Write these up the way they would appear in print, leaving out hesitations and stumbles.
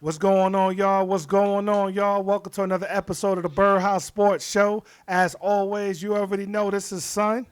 What's going on, y'all? What's going on, y'all? Welcome to another episode of the Birdhouse Sports Show. As always, you already know this is Son.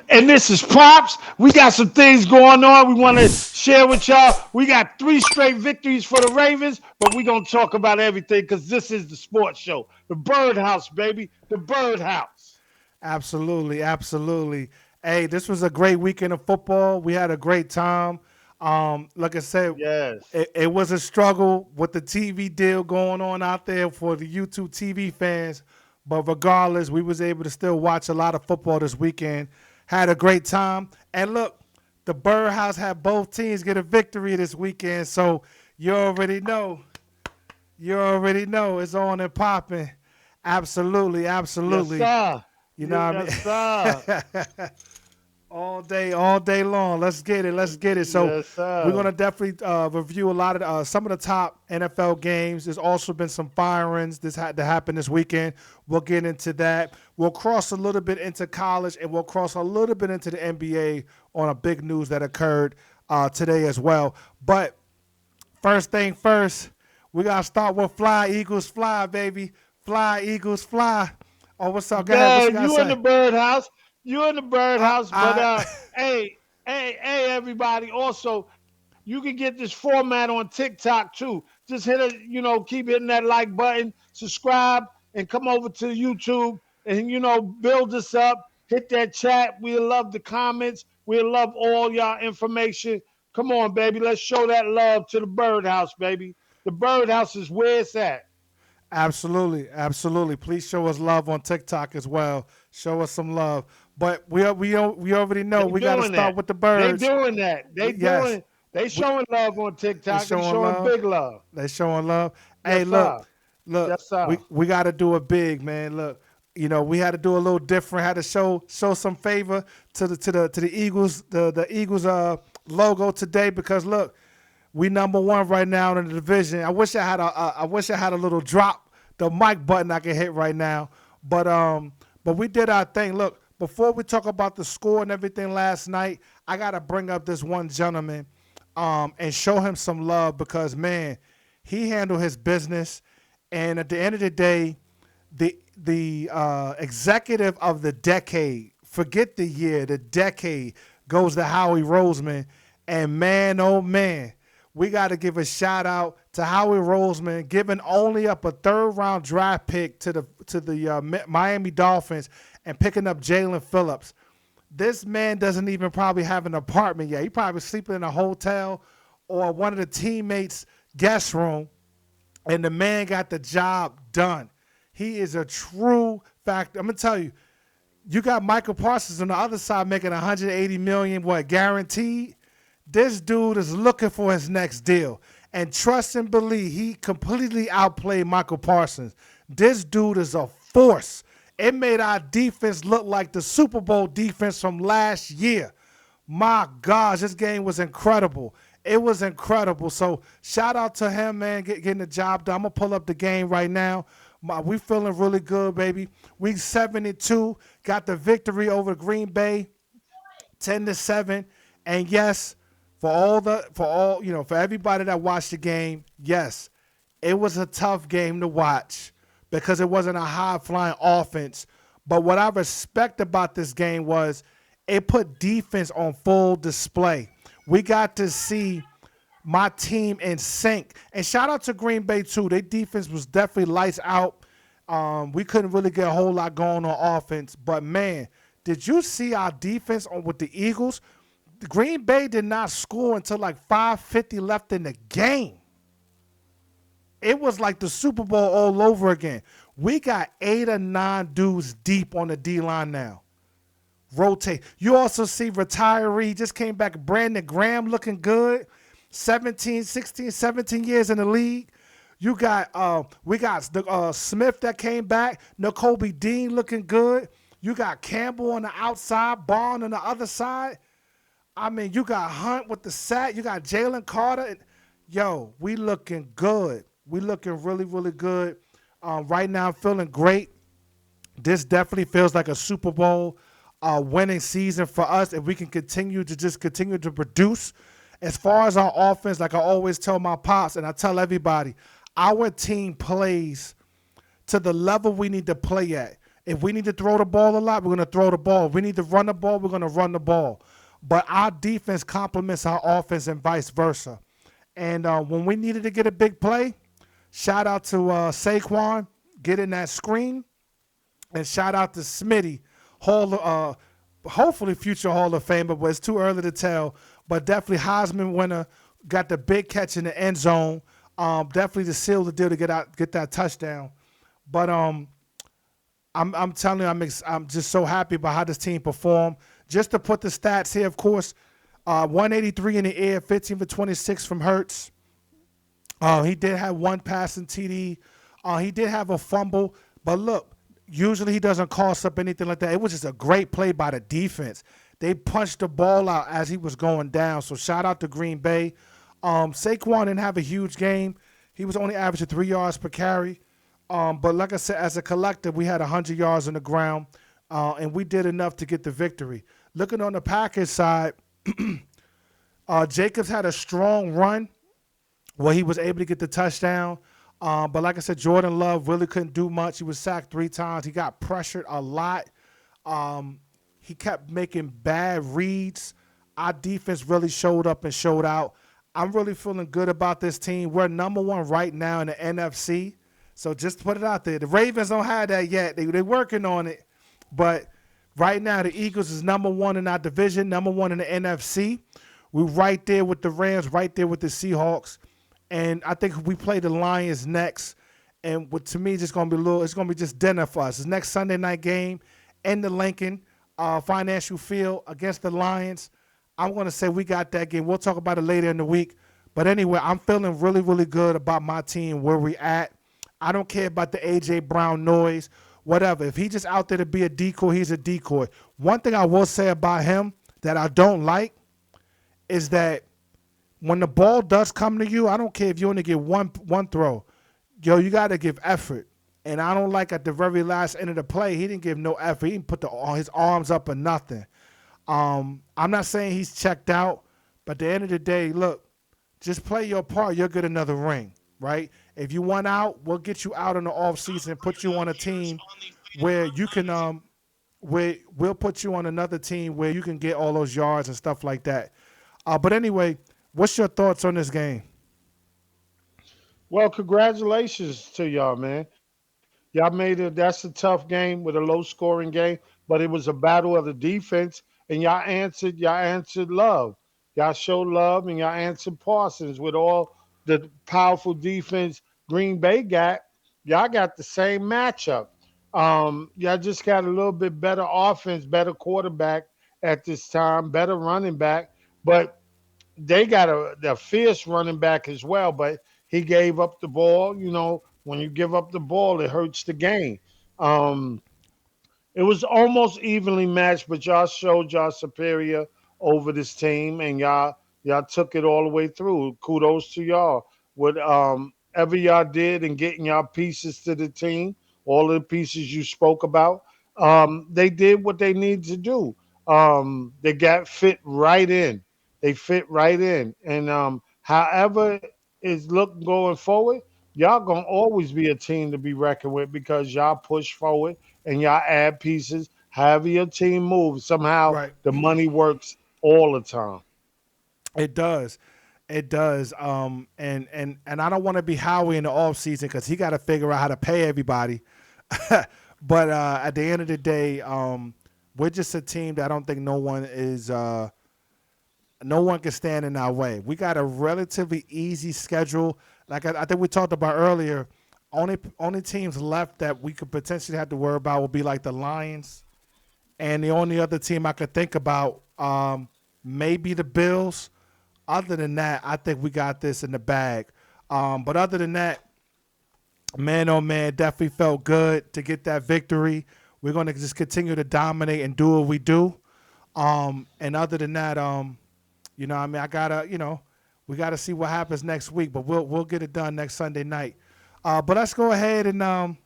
And this is Props. We got some things going on we want to share with y'all. We got 3 straight victories for the Ravens, but we're going to talk about everything because this is the sports show. The Birdhouse, baby. The Birdhouse. Absolutely, absolutely. Hey, this was a great weekend of football. We had a great time. Like I said, Yes. it was a struggle with the TV deal going on out there for the YouTube TV fans. But regardless, we was able to still watch a lot of football this weekend. Had a great time. And look, the Birdhouse had both teams get a victory this weekend. So you already know. You already know it's on and popping. Absolutely, Yes, absolutely. sir. You know what Yes, sir. I mean? All day long. Let's get it. Let's get it. So Yes, we're sir. gonna definitely review a lot of some of the top NFL games. There's also been some firings this had to happen this weekend. We'll get into that. We'll cross a little bit into college, and we'll cross a little bit into the NBA on a big news that occurred today as well. But first thing first, we gotta start with Fly Eagles Fly, baby. Fly Eagles Fly. Oh, what's up? Go ahead. What you Man, gotta you in the say? birdhouse. You in the I, birdhouse. But I hey, everybody. Also, you can get this format on TikTok too. Just hit a, keep hitting that like button, subscribe, and come over to YouTube and build us up. Hit that chat. We love the comments. We love all y'all information. Come on, baby. Let's show that love to the birdhouse, baby. The birdhouse is where it's at. Absolutely, absolutely. Please show us love on TikTok as well. Show us some love. But we already know They we got to doing start that. with the They birds. doing that. Yes, They we, showing love on they TikTok. They showing showing love. big love. They showing love. Hey, Yes, sir. look. Yes, sir. We got to do it big, man. Look, we had to do a little different. Had to show some favor to the Eagles, the Eagles logo today because look, we number one right now in the division. I wish I had a little drop the mic button I can hit right now. But we did our thing. Look, before we talk about the score and everything last night, I gotta bring up this one gentleman, and show him some love because man, he handled his business, and at the end of the day, the executive of the decade, forget the year, the decade goes to Howie Roseman, and man, oh man, we got to give a shout out to Howie Roseman, giving only up a third round draft pick to the Miami Dolphins and picking up Jaelan Phillips. This man doesn't even probably have an apartment yet. He probably sleeping in a hotel or one of the teammates' guest room, and the man got the job done. He is a true fact. I'm gonna tell you, you got Michael Parsons on the other side making 180 million, what guaranteed? This dude is looking for his next deal. And trust and believe, he completely outplayed Michael Parsons. This dude is a force. It made our defense look like the Super Bowl defense from last year. My gosh, this game was incredible. It was incredible. So shout out to him, man, getting the job done. I'm going to pull up the game right now. We feeling really good, baby. Week 72, got the victory over Green Bay, 10-7. And yes, for everybody that watched the game, yes, it was a tough game to watch because it wasn't a high flying offense. But what I respect about this game was it put defense on full display. We got to see my team in sync. And shout out to Green Bay too. Their defense was definitely lights out. We couldn't really get a whole lot going on offense. But man, did you see our defense with the Eagles? Green Bay did not score until like 5:50 left in the game. It was like the Super Bowl all over again. We got 8 or 9 dudes deep on the D-line now. Rotate. You also see retiree, just came back, Brandon Graham looking good. 17, 16, 17 years in the league. We got Smith that came back. N'Kobe Dean looking good. You got Campbell on the outside, Bond on the other side. I mean, you got Hunt with the sack. You got Jalen Carter. Yo, we looking good. We looking really, really good. Right now, I'm feeling great. This definitely feels like a Super Bowl winning season for us if we can continue to produce As far as our offense, like I always tell my pops and I tell everybody, our team plays to the level we need to play at. If we need to throw the ball a lot, we're going to throw the ball. If we need to run the ball, we're going to run the ball. But our defense complements our offense and vice versa. And when we needed to get a big play, shout out to Saquon getting that screen, and shout out to Smitty, hopefully future Hall of Famer, but it's too early to tell. But definitely Heisman winner, got the big catch in the end zone. Definitely to seal the deal to get that touchdown. But I'm telling you, I'm just so happy about how this team performed. Just to put the stats here, of course, 183 in the air, 15 for 26 from Hurts. He did have one passing TD. He did have a fumble, but look, usually he doesn't cost up anything like that. It was just a great play by the defense. They punched the ball out as he was going down. So shout out to Green Bay. Saquon didn't have a huge game. He was only averaging 3 yards per carry. But like I said, as a collective, we had 100 yards on the ground, and we did enough to get the victory. Looking on the Packers side, Jacobs had a strong run where he was able to get the touchdown. But like I said, Jordan Love really couldn't do much. He was sacked 3 times. He got pressured a lot. He kept making bad reads. Our defense really showed up and showed out. I'm really feeling good about this team. We're number 1 right now in the NFC. So just put it out there. The Ravens don't have that yet. They're working on it. But right now, the Eagles is number 1 in our division, number 1 in the NFC. We're right there with the Rams, right there with the Seahawks. And I think we play the Lions next. And to me, it's going to be just dinner for us. It's next Sunday night game in the Lincoln Financial Field against the Lions. I'm going to say we got that game. We'll talk about it later in the week. But anyway, I'm feeling really, really good about my team, where we at. I don't care about the A.J. Brown noise, whatever. If he's just out there to be a decoy, he's a decoy. One thing I will say about him that I don't like is that when the ball does come to you, I don't care if you only get one throw. Yo, you got to give effort. And I don't like at the very last end of the play, he didn't give no effort. He didn't put his arms up or nothing. I'm not saying he's checked out, but at the end of the day, look, just play your part. You'll get another ring, right? If you want out, we'll get you out in the offseason and put you on a team where you can we'll put you on another team where you can get all those yards and stuff like that. But anyway, what's your thoughts on this game? Well, congratulations to y'all, man. Y'all made it. That's a tough game with a low scoring game, but it was a battle of the defense, and y'all answered. Y'all answered love. Y'all showed love, and y'all answered Parsons with all the powerful defense Green Bay got. Y'all got the same matchup. Y'all just got a little bit better offense, better quarterback at this time, better running back, but they got a fierce running back as well, but he gave up the ball. You know, when you give up the ball, it hurts the game. Um, it was almost evenly matched, but y'all showed y'all superior over this team, and y'all took it all the way through. Kudos to y'all. What ever y'all did in getting y'all pieces to the team, all of the pieces you spoke about, they did what they needed to do. They got fit right in. They fit right in, and however is look going forward, y'all gonna always be a team to be reckoned with because y'all push forward and y'all add pieces. However your team moves, somehow Right. the money works all the time. It does. It does. And I don't want to be Howie in the offseason because he got to figure out how to pay everybody. But at the end of the day, we're just a team that I don't think no one can stand in our way. We got a relatively easy schedule. Like I think we talked about earlier, only teams left that we could potentially have to worry about will be like the Lions, and the only other team I could think about maybe the Bills. Other than that, I think we got this in the bag. But other than that, man, oh man, definitely felt good to get that victory. We're going to just continue to dominate and do what we do. And other than that, I mean, we gotta see what happens next week, but we'll get it done next Sunday night. But let's go ahead and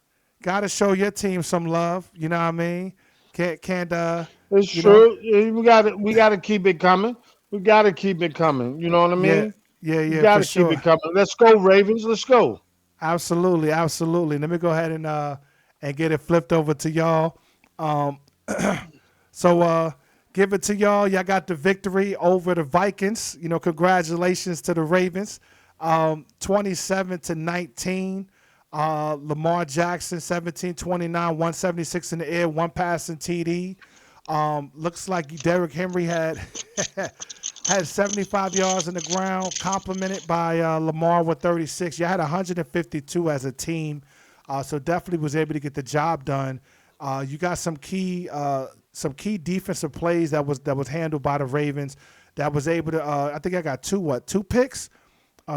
gotta show your team some love. You know what I mean? Can't It's you know? true. We got to keep it coming. We got to keep it coming. You know what I Yeah, mean? yeah, We yeah, got for to keep sure. it coming. Let's go, Ravens. Let's go. Absolutely, absolutely. Let me go ahead and get it flipped over to y'all. Um, so give it to y'all. Y'all got the victory over the Vikings. You know, congratulations to the Ravens. 27-19. Lamar Jackson, 17-29, 176 in the air, one passing TD. Looks like Derrick Henry had had 75 yards in the ground, complemented by Lamar with 36. You had 152 as a team, so definitely was able to get the job done. You got some key defensive plays that was handled by the Ravens that was able to. I think I got two picks,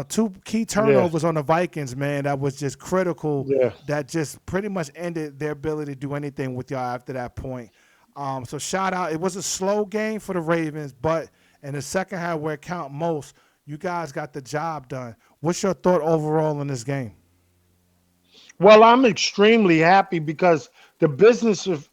two key Yeah, turnovers on the Vikings, man. That was just critical. yeah. That just pretty much ended their ability to do anything with y'all after that point. So shout out. It was a slow game for the Ravens, but in the second half where it count most, you guys got the job done. What's your thought overall in this game? Well, I'm extremely happy because the business of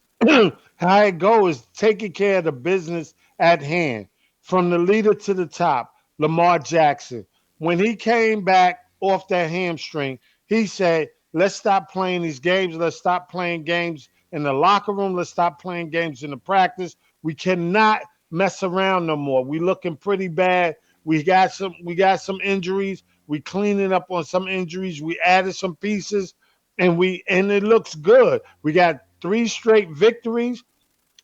how it goes is taking care of the business at hand from the leader to the top, Lamar Jackson. When he came back off that hamstring, he said, let's stop playing these games. Let's stop playing games in the locker room. Let's stop playing games in the practice. We cannot mess around no more. We looking pretty bad. We got some injuries. We cleaning up on some injuries. We added some pieces and it looks good. We got three straight victories.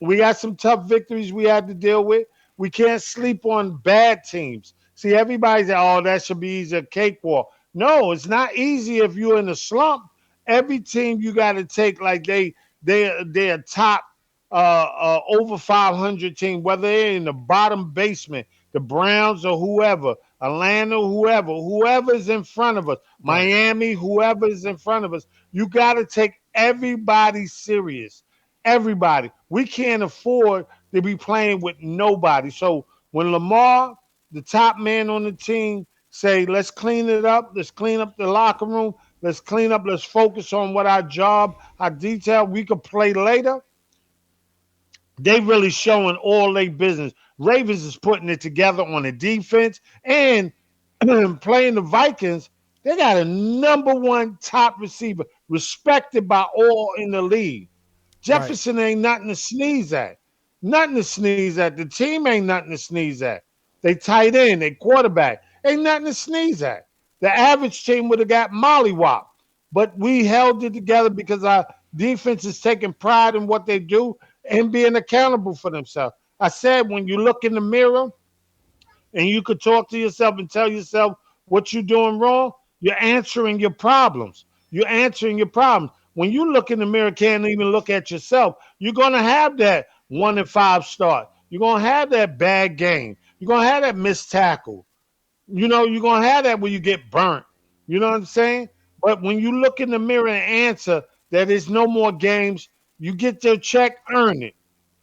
We got some tough victories we had to deal with. We can't sleep on bad teams. See, everybody's like, oh, that should be easy, a cakewalk. No, it's not easy if you're in a slump. Every team you got to take like they're top over 500 team, whether they're in the bottom basement, the Browns or whoever, Atlanta, whoever's in front of us, Right. Miami, whoever is in front of us. You got to take everybody serious. Everybody. We can't afford to be playing with nobody. So when Lamar, the top man on the team, say, let's clean it up, let's clean up the locker room, let's clean up, let's focus on what our job, our detail, we could play later. They really showing all their business. Ravens is putting it together on the defense and playing the Vikings. They got a number one top receiver, respected by all in the league. Right. Jefferson ain't nothing to sneeze at. Nothing to sneeze at. The team ain't nothing to sneeze at. They tight end, they quarterback. Ain't nothing to sneeze at. The average team would have got mollywop. But we held it together because our defense is taking pride in what they do and being accountable for themselves. I said when you look in the mirror and you could talk to yourself and tell yourself what you're doing wrong, you're answering your problems. You're answering your problems. When you look in the mirror, can't even look at yourself, you're gonna have that 1-5 start. You're gonna have that bad game. You're gonna have that missed tackle. You're gonna have that when you get burnt. You know what I'm saying? But when you look in the mirror and answer that there's no more games, you get your check, earn it.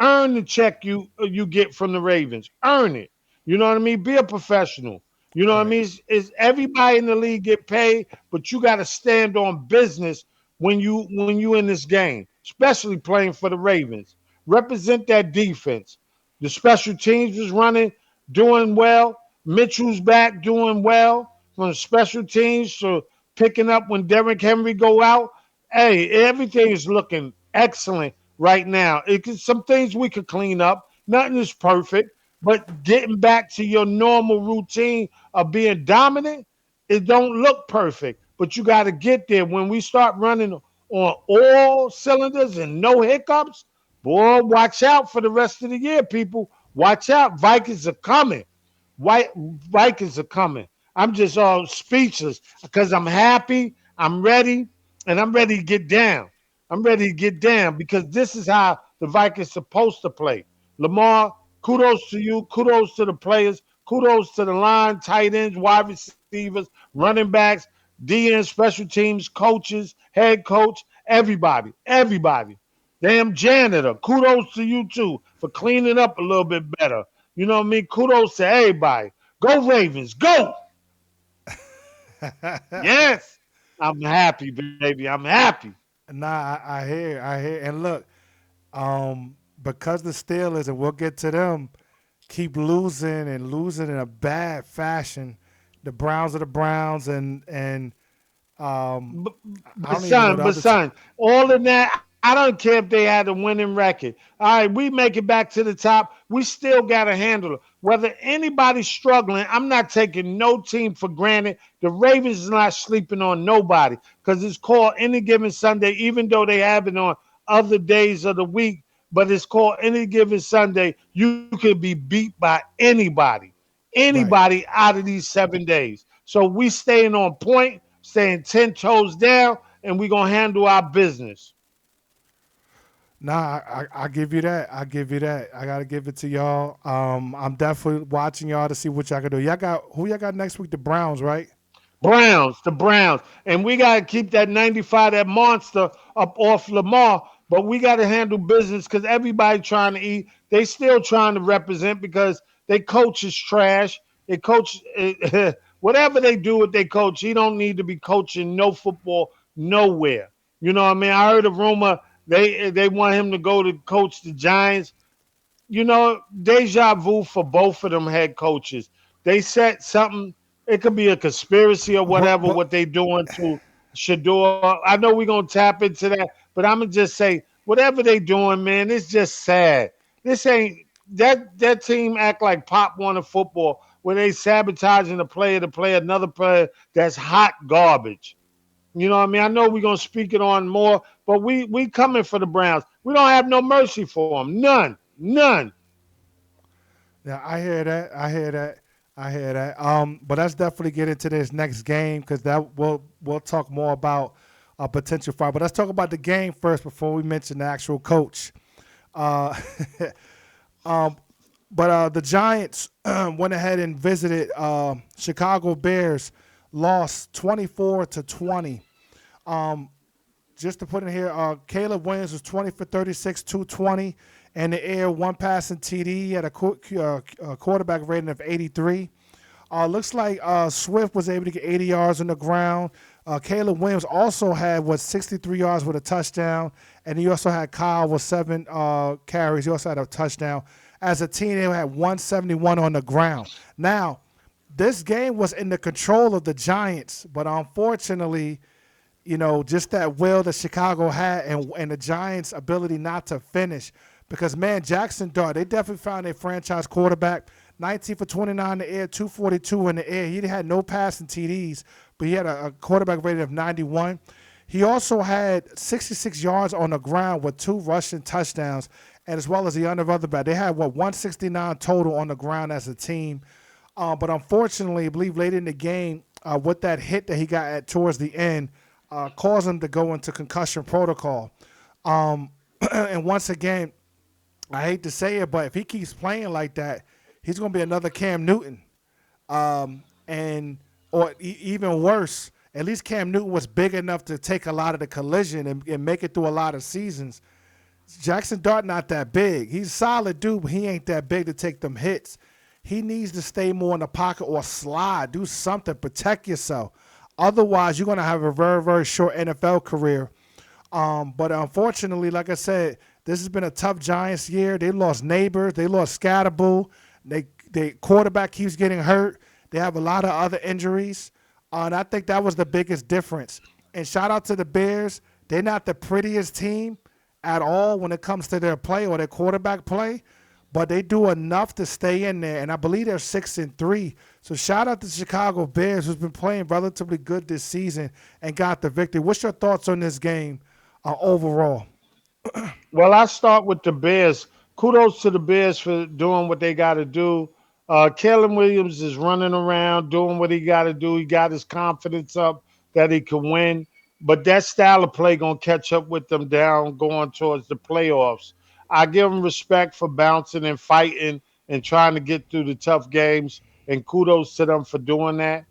Earn the check you get from the Ravens. Earn it. You know what I mean? Be a professional. You know what I Right. mean? It's everybody in the league get paid, but you got to stand on business when you in this game, especially playing for the Ravens. Represent that defense. The special teams was running, doing well. Mitchell's back doing well from the special teams. So picking up when Derrick Henry go out. Hey, everything is looking excellent right now. Some things we could clean up. Nothing is perfect, but getting back to your normal routine of being dominant, it don't look perfect. But you got to get there. When we start running on all cylinders and no hiccups, boy, watch out for the rest of the year, people. Watch out. Vikings are coming. White Vikings are coming. I'm just all speechless because I'm happy, I'm ready, and I'm ready to get down. I'm ready to get down because this is how the Vikings supposed to play. Lamar, kudos to you, kudos to the players, kudos to the line, tight ends, wide receivers, running backs, DN, special teams, coaches, head coach, everybody, everybody. Damn janitor, kudos to you too for cleaning up a little bit better. You know what I mean? Kudos to everybody. Go Ravens, go! Yes, I'm happy, baby. I'm happy. Nah, I hear, and look, because the Steelers, and we'll get to them. keep losing and losing in a bad fashion. The Browns are the Browns, and um, But, I but don't even know son, the but other team. son, all of that, I don't care if they had a winning record. All right, we make it back to the top. We still got to handle it. Whether anybody's struggling, I'm not taking no team for granted. The Ravens is not sleeping on nobody because it's called any given Sunday, even though they have it on other days of the week. But it's called any given Sunday. You could be beat by anybody, Right. anybody out of these 7 days. So we staying on point, staying 10 toes down, and we gonna handle our business. Nah, I give you that. I give you that. I gotta give it to y'all. I'm definitely watching y'all to see what y'all can do. Y'all got who y'all got next week? The Browns, right? Browns, the Browns. And we got to keep that 95, that monster up off Lamar. But we got to handle business because everybody trying to eat. They still trying to represent because they coach is trash. They coach, whatever they do with their coach, he don't need to be coaching no football nowhere. You know what I mean? I heard a rumor they want him to go to coach the Giants. Deja vu for both of them head coaches. They said something. It could be a conspiracy or whatever. But What they doing to Shador. I know we're gonna tap into that, but I'm gonna just say whatever they doing, man. It's just sad. This ain't that team act like Pop Warner football where they sabotaging a player to play another player that's hot garbage. You know what I mean? I know we're gonna speak it on more, but we coming for the Browns. We don't have no mercy for them. None. None. yeah, I hear that. I hear that. I hear that. But let's definitely get into this next game because that we'll talk more about a potential fight. But let's talk about the game first before we mention the actual coach. Uh, um, but the Giants went ahead and visited Chicago Bears, lost 24-20. Um, just to put in here, Caleb Williams was 20 for 36, 220 in the air, one passing TD. He had a quarterback rating of 83. Looks like Swift was able to get 80 yards on the ground. Caleb Williams also had 63 yards with a touchdown, and he also had Kyle with 7 carries. He also had a touchdown. As a team, they had 171 on the ground. Now, this game was in the control of the Giants, but unfortunately, just that will that Chicago had and the Giants' ability not to finish. Because, man, Jackson Dart, they definitely found a franchise quarterback. 19 for 29 in the air, 242 in the air. He had no passing TDs, but he had a quarterback rating of 91. He also had 66 yards on the ground with 2 rushing touchdowns, and as well as the other back. They had, 169 total on the ground as a team. But unfortunately, I believe late in the game, with that hit that he got at towards the end, caused him to go into concussion protocol. And once again, I hate to say it, but if he keeps playing like that, he's going to be another Cam Newton. And or even worse, at least Cam Newton was big enough to take a lot of the collision and make it through a lot of seasons. Jackson Dart not that big. He's a solid dude, but he ain't that big to take them hits. He needs to stay more in the pocket or slide, do something, protect yourself. Otherwise, you're going to have a very, very short NFL career. But unfortunately, like I said, this has been a tough Giants year. They lost Neighbors. They lost Scatterbull. They quarterback keeps getting hurt. They have a lot of other injuries. And I think that was the biggest difference. And shout out to the Bears. They're not the prettiest team at all when it comes to their play or their quarterback play, but they do enough to stay in there. And I believe they're 6-3. So shout out to the Chicago Bears, who's been playing relatively good this season and got the victory. What's your thoughts on this game overall? Well, I start with the Bears. Kudos to the Bears for doing what they got to do. Kellen Williams is running around doing what he got to do. He got his confidence up that he can win. But that style of play gonna catch up with them down going towards the playoffs. I give them respect for bouncing and fighting and trying to get through the tough games, and kudos to them for doing that.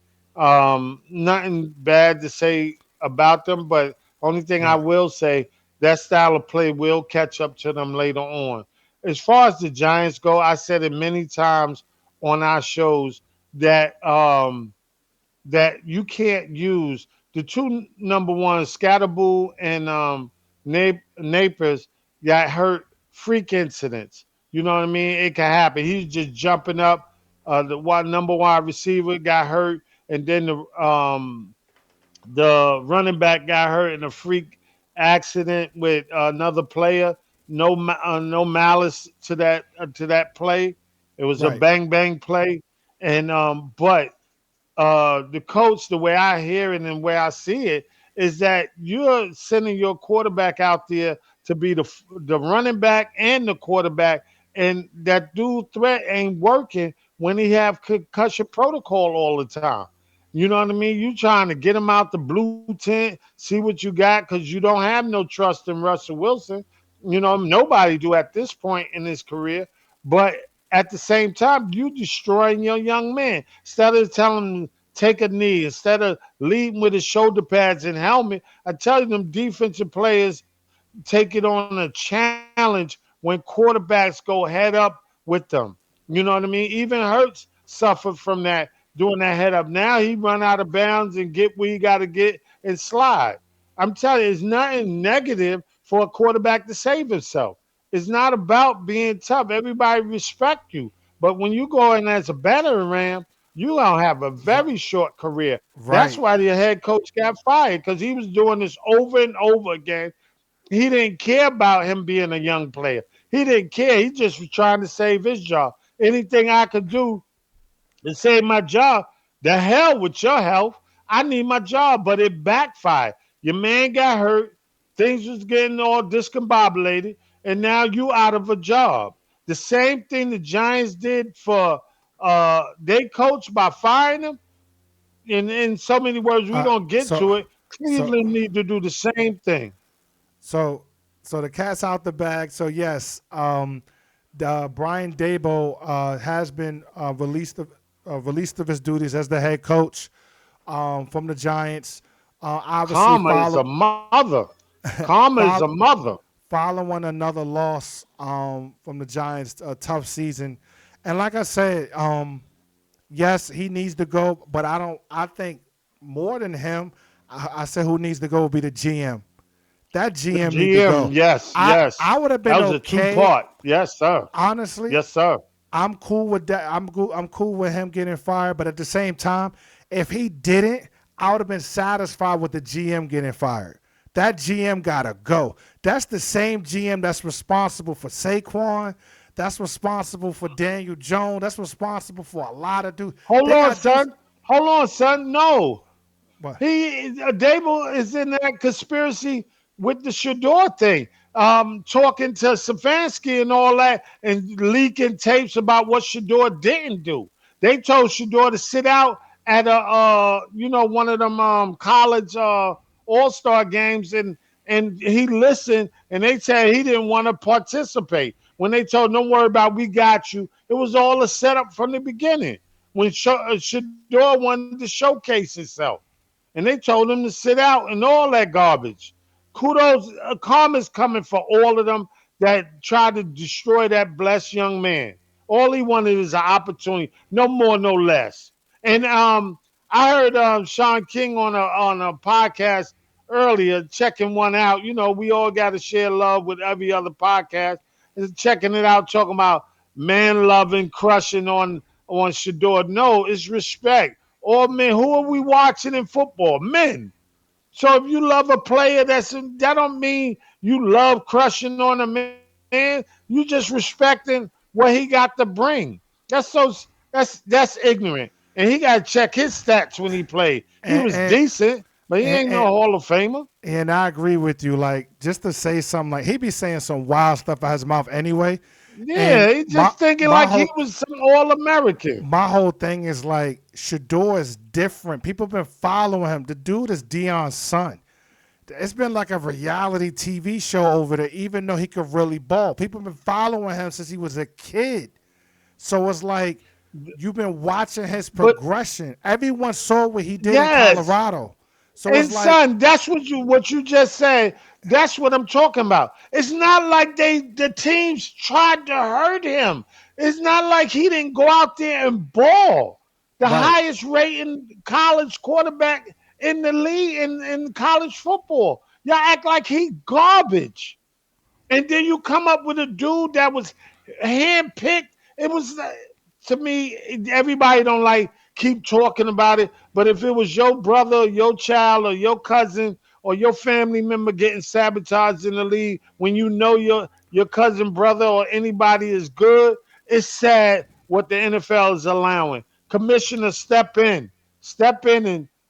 Nothing bad to say about them, but only thing I Right. will say that style of play will catch up to them later on. As far as the Giants go, I said it many times on our shows that that you can't use the two number one Scatterboo and Napers got hurt freak incidents. You know what I mean? It can happen. He's just jumping up. The one number one receiver got hurt, and then the running back got hurt in a freak accident with another player. No malice to that play. It was a Right. bang bang play, and but the coach, the way I hear it and the way I see it, is that you're sending your quarterback out there to be the running back and the quarterback, and that dude threat ain't working when he have concussion protocol all the time. You know what I mean? You trying to get him out the blue tent, see what you got, because you don't have no trust in Russell Wilson. You know, nobody do at this point in his career. But at the same time, you destroying your young man. Instead of telling him take a knee, instead of leading with his shoulder pads and helmet, I tell you them defensive players take it on a challenge when quarterbacks go head up with them. You know what I mean? Even Hurts suffered from that doing that head up. Now he run out of bounds and get where you got to get and slide. I'm telling you, it's nothing negative for a quarterback to save himself. It's not about being tough. Everybody respect you. But when you go in as a battering ram, you gonna have a R- very short career. That's right. why the head coach got fired because he was doing this over and over again. He didn't care about him being a young player. He didn't care. He just was trying to save his job. Anything I could do to save my job, the hell with your health. I need my job, but it backfired. Your man got hurt. Things was getting all discombobulated, and now you out of a job. The same thing the Giants did for they coach by firing him. In so many words, we're Uh, gonna get so to it. so Cleveland need to do the same thing. so so the cat's out the bag. So yes, the Brian Daboll has been released of his duties as the head coach from the Giants. Obviously, Karma is a mother. Karma is a follow, mother. following another loss from the Giants, a tough season, and like I said, yes, he needs to go, but I don't. I think more than him, I said who needs to go would be the GM. That The GM need to GM, go. yes, I yes. I would have That been was a two okay, part. Yes, sir. honestly. Yes, sir. I'm cool with that. I'm cool with him getting fired, but at the same time, if he didn't, I would have been satisfied with the GM getting fired. That GM gotta go. That's the same GM that's responsible for Saquon. That's responsible for Daniel Jones. That's responsible for a lot of dudes. Hold They on, got dudes. son. Hold on, son. No, What? Dable is in that conspiracy with the Shador thing, talking to Stefanski and all that, and leaking tapes about what Shador didn't do. They told Shador to sit out at a one of them college all star games, and he listened, and they said he didn't want to participate. When they told him, don't worry about, we got you. It was all a setup from the beginning. When Shador wanted to showcase himself, and they told him to sit out and all that garbage. Kudos, karma's coming for all of them that tried to destroy that blessed young man. All he wanted is an opportunity, no more, no less. And I heard Sean King on a podcast earlier checking one out. You know, we all got to share love with every other podcast. And checking it out, talking about man loving, crushing on Shador. No, it's respect. All men. Who are we watching in football? Men. So if you love a player, that don't mean you love crushing on a man. You just respecting what he got to bring. That's ignorant. And he got to check his stats when he played. He And was and, decent, but he and ain't no and Hall of Famer. and I agree with you. Like just to say something, like he be saying some wild stuff out his mouth anyway. And Yeah, he just thinking my like he whole was some All American. my whole thing is like Shador is different. People been following him. The dude is Dion's son. It's been like a reality TV show over there, even though he could really ball. People been following him since he was a kid. So it's like you've been watching his But progression. Everyone saw what he did in yes, Colorado. So and it's like, son, that's what you just said. That's what I'm talking about. It's not like the teams tried to hurt him. It's not like he didn't go out there and ball. The right. highest rating college quarterback in the league in college football. Y'all act like he garbage. And then you come up with a dude that was handpicked. It was to me. Everybody don't like keep talking about it, but if it was your brother, your child, or your cousin, or your family member getting sabotaged in the league, when you know your cousin, brother, or anybody is good, it's sad what the NFL is allowing. Commissioner, step in,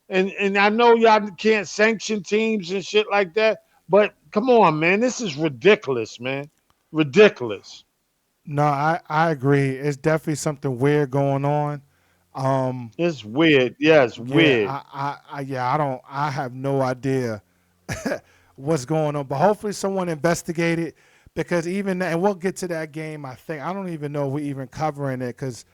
and I know y'all can't sanction teams and shit like that, but come on, man, this is ridiculous, man, ridiculous. No, I agree. It's definitely something weird going on. Um, It's weird. Yeah, it's yeah, weird. I don't, I have no idea what's going on, but hopefully someone investigated because even, and we'll get to that game. I think I don't even know if we even covering it because,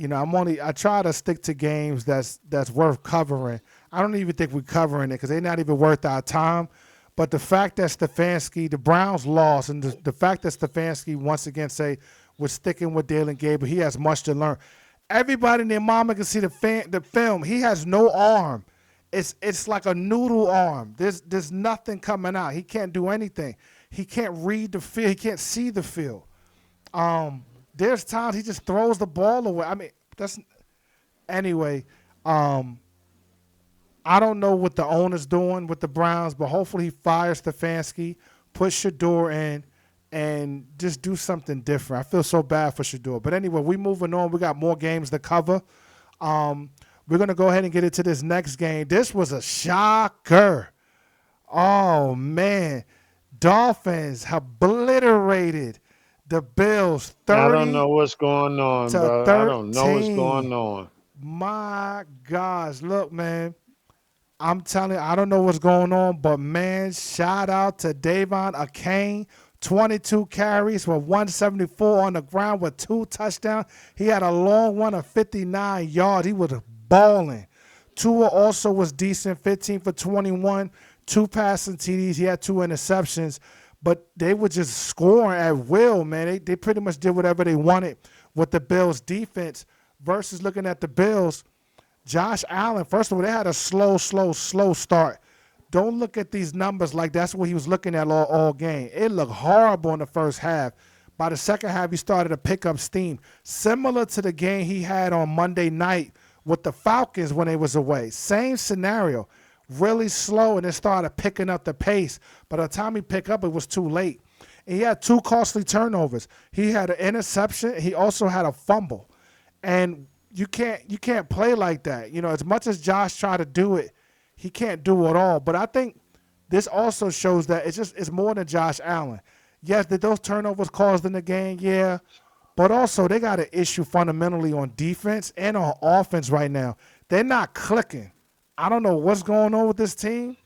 I try to stick to games that's worth covering. I don't even think we're covering it because they're not even worth our time. But the fact that Stefanski, the Browns lost, and the fact that Stefanski once again say we're sticking with Dalen Gable, he has much to learn. Everybody and their mama can see the film. He has no arm. It's like a noodle arm. There's nothing coming out. He can't do anything. He can't read the field. He can't see the field. There's times he just throws the ball away. I mean, that's anyway. Um, I don't know what the owner's doing with the Browns, but hopefully he fires Stefanski, puts Shador in, and just do something different. I feel so bad for Shador. But anyway, we moving on. We got more games to cover. Um, we're going to go ahead and get into this next game. This was a shocker. Oh, man. Dolphins obliterated the Bills I don't 30 know what's going on, to bro. I don't know what's 13. going on. My gosh. Look, man. I'm telling you, I don't know what's going on, but man, shout out to Davon Akane. 22 carries with 174 on the ground with 2 touchdowns. He had a long one of 59 yards. He was balling. Tua also was decent, 15 for 21, 2 passing TDs. He had 2 interceptions, but they were just scoring at will, man. They pretty much did whatever they wanted with the Bills' defense versus looking at the Bills. Josh Allen, first of all, they had a slow start. Don't look at these numbers like that's what he was looking at all game. It looked horrible in the first half. By the second half, he started to pick up steam, similar to the game he had on Monday night with the Falcons when they was away. Same scenario, really slow, and it started picking up the pace. By the time he picked up, it was too late. And he had 2 costly turnovers. He had an interception. He also had a fumble. And you can't play like that. As much as Josh tried to do it, he can't do it all. But I think this also shows that it's more than Josh Allen. Yes, did those turnovers caused in the game? Yeah. But also they got an issue fundamentally on defense and on offense right now. They're not clicking. I don't know what's going on with this team.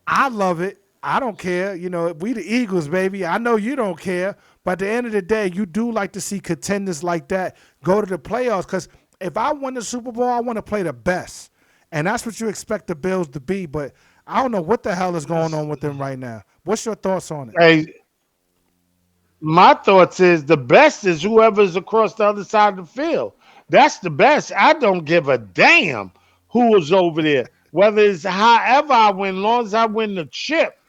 I love it. I don't care. We the Eagles, baby. I know you don't care. But at the end of the day, you do like to see contenders like that go to the playoffs because if I win the Super Bowl, I want to play the best. And that's what you expect the Bills to be. But I don't know what the hell is going on with them right now. What's your thoughts on it? Hey, my thoughts is the best is whoever's across the other side of the field. That's the best. I don't give a damn who was over there. Whether it's however I win, long as I win the chip.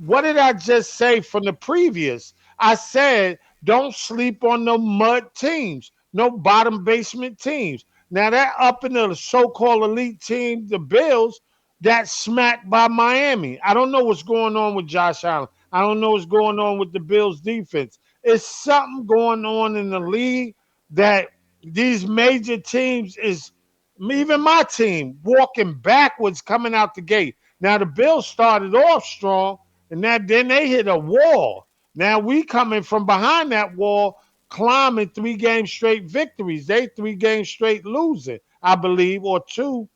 What did I just say from the previous? I said don't sleep on no mud teams, no bottom basement teams. Now that up in the so-called elite team, the Bills, got smacked by Miami. I don't know what's going on with Josh Allen. I don't know what's going on with the Bills defense. It's something going on in the league that these major teams is even my team walking backwards coming out the gate. Now the Bills started off strong, and then they hit a wall. Now we coming from behind that wall, climbing 3 games straight victories. They 3 games straight losing, I believe, or 2.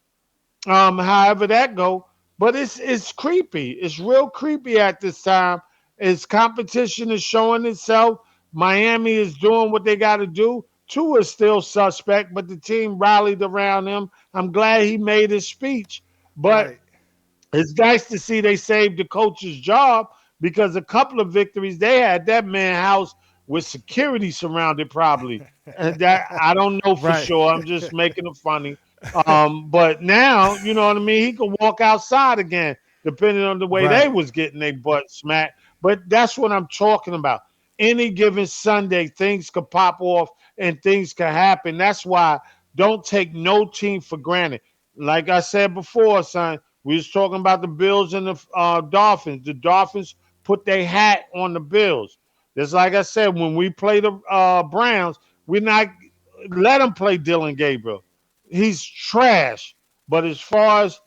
However that go. But it's creepy. It's real creepy at this time. Its competition is showing itself. Miami is doing what they got to do. Two is still suspect, but the team rallied around him. I'm glad he made his speech. But Right. it's nice to see they saved the coach's job because a couple of victories they had that man house with security surrounded probably. And that I don't know for Right. sure. I'm just making it funny. But now, you know what I mean, he could walk outside again, depending on the way they Right. was getting their butt smacked. But that's what I'm talking about. any given Sunday, things could pop off and things could happen. That's why don't take no team for granted. Like I said before, son, we was talking about the Bills and the Dolphins. The Dolphins put their hat on the Bills. Just like I said, when we play the Browns, we're not let them play Dylan Gabriel. He's trash. But as far as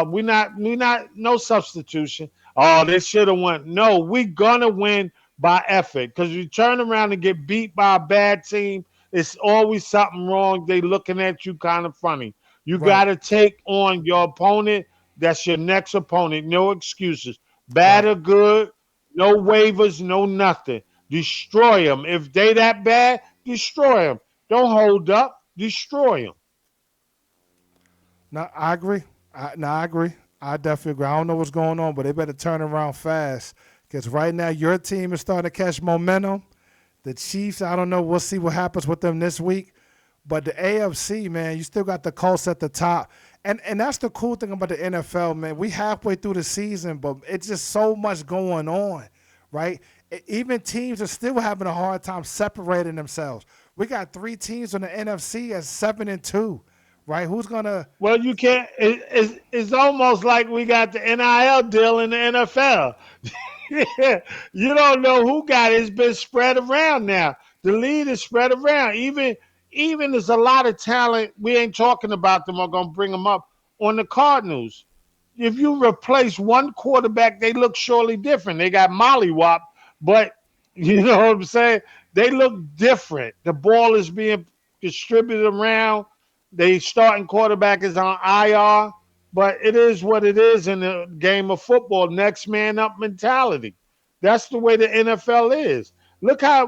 we not no substitution. Oh, they should have won. No, we gonna win by effort. Because you turn around and get beat by a bad team, it's always something wrong. They looking at you kind of funny. You Right, gotta take on your opponent. That's your next opponent. No excuses. Bad right. or good, no waivers, no nothing. Destroy them. If they that bad, destroy them. Don't hold up. Destroy them. No, I agree. I agree. I definitely agree. I don't know what's going on, but they better turn around fast because right now your team is starting to catch momentum. The Chiefs, I don't know. We'll see what happens with them this week. But the AFC, man, you still got the Colts at the top. And that's the cool thing about the NFL, man. We halfway through the season, but it's just so much going on, right? Even teams are still having a hard time separating themselves. We got 3 teams on the NFC at 7-2, right? Who's gonna Well, you can't. It's almost like we got the NIL deal in the NFL. You don't know who got it. It's been spread around now. The lead is spread around. Even there's a lot of talent. We ain't talking about them or gonna bring them up on the Cardinals. If you replace one quarterback, they look surely different. They got mollywop, but you know what I'm saying? They look different. The ball is being distributed around. They starting quarterback is on IR, but it is what it is in the game of football. Next man up mentality. That's the way the NFL is. Look how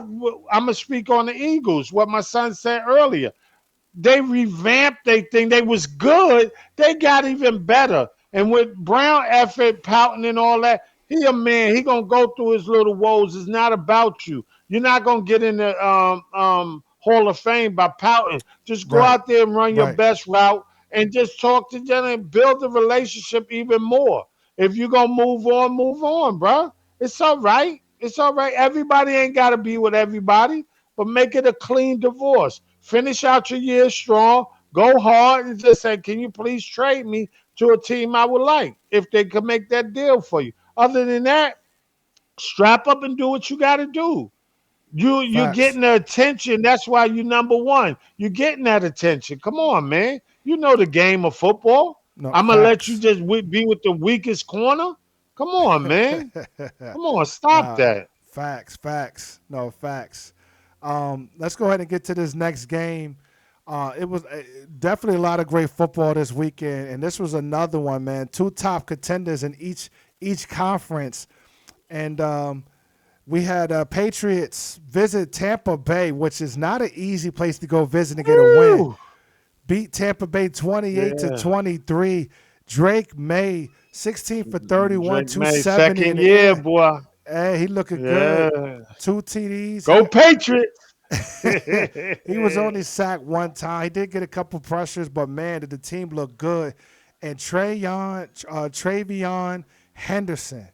I'm gonna speak on the Eagles. What my son said earlier, they revamped their thing. They was good. They got even better. And with Brown effort, pouting and all that, he a man. He gonna go through his little woes. It's not about you. You're not gonna get in the Hall of Fame by pouting. Just go right, out there and run your right. best route and just talk to them and build the relationship even more. If you're gonna move on, bro. It's all right. It's all right. Everybody ain't gotta be with everybody, but make it a clean divorce. Finish out your year strong. Go hard and just say, can you please trade me to a team I would like if they could make that deal for you. Other than that, strap up and do what you got to do. You're Facts. getting the attention. That's why you number one. You're getting that attention. Come on, man. You know the game of football. No, I'm gonna let you facts. just be with the weakest corner. Come on, man. Come on, stop Nah, that. facts, facts. No, facts. Let's go ahead and get to this next game. It was definitely a lot of great football this weekend, and this was another one, man. 2 top contenders in each conference, and we had Patriots visit Tampa Bay, which is not an easy place to go visit and get a win. Woo! Beat Tampa Bay 28 to Yeah. 23. Drake May 16 for 31, Drake May, 270 in second the year, air. boy. Hey, he looking good. Yeah. 2 TDs. Go Patriots. He was only sacked 1 time. He did get a couple pressures, but man, did the team look good. And Travion Henderson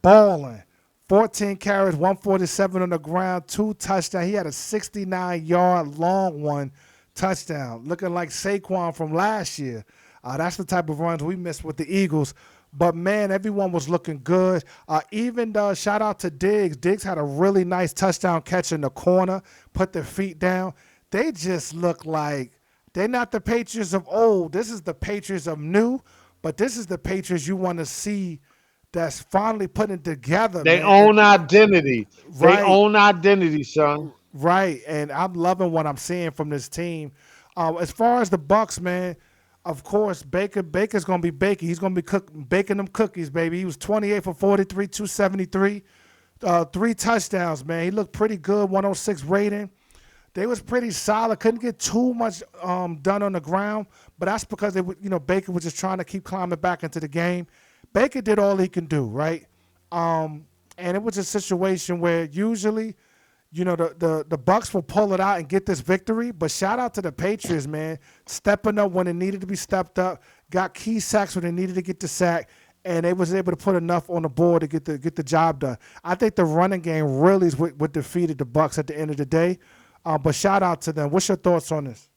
balling. 14 carries, 147 on the ground, 2 touchdowns. He had a 69-yard long one touchdown, looking like Saquon from last year. That's the type of runs we missed with the Eagles. But, man, everyone was looking good. Even shout out to Diggs. Diggs had a really nice touchdown catch in the corner, put their feet down. They just look like they're not the Patriots of old. This is the Patriots of new, but this is the Patriots you want to see that's finally putting together, They man. And own identity. They right, own identity, son. right. And I'm loving what I'm seeing from this team. As far as the Bucks, man, of course, Baker's gonna be baking. He's gonna be baking them cookies, baby. He was 28 for 43, 273, 3 touchdowns, man. He looked pretty good, 106 rating. They was pretty solid. Couldn't get too much done on the ground, but that's because Baker was just trying to keep climbing back into the game. Baker did all he can do, right? And it was a situation where usually, the Bucks will pull it out and get this victory. But shout out to the Patriots, man, stepping up when it needed to be stepped up, got key sacks when they needed to get the sack, and they was able to put enough on the board to get the job done. I think the running game really is what defeated the Bucks at the end of the day. But shout out to them. What's your thoughts on this?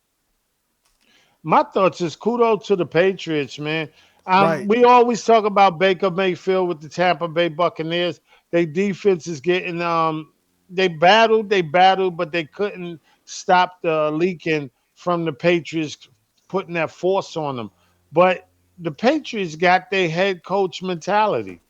My thoughts is kudos to the Patriots, man. Right, We always talk about Baker Mayfield with the Tampa Bay Buccaneers. They defense is getting they battled, but they couldn't stop the leaking from the Patriots putting that force on them. But the Patriots got their head coach mentality.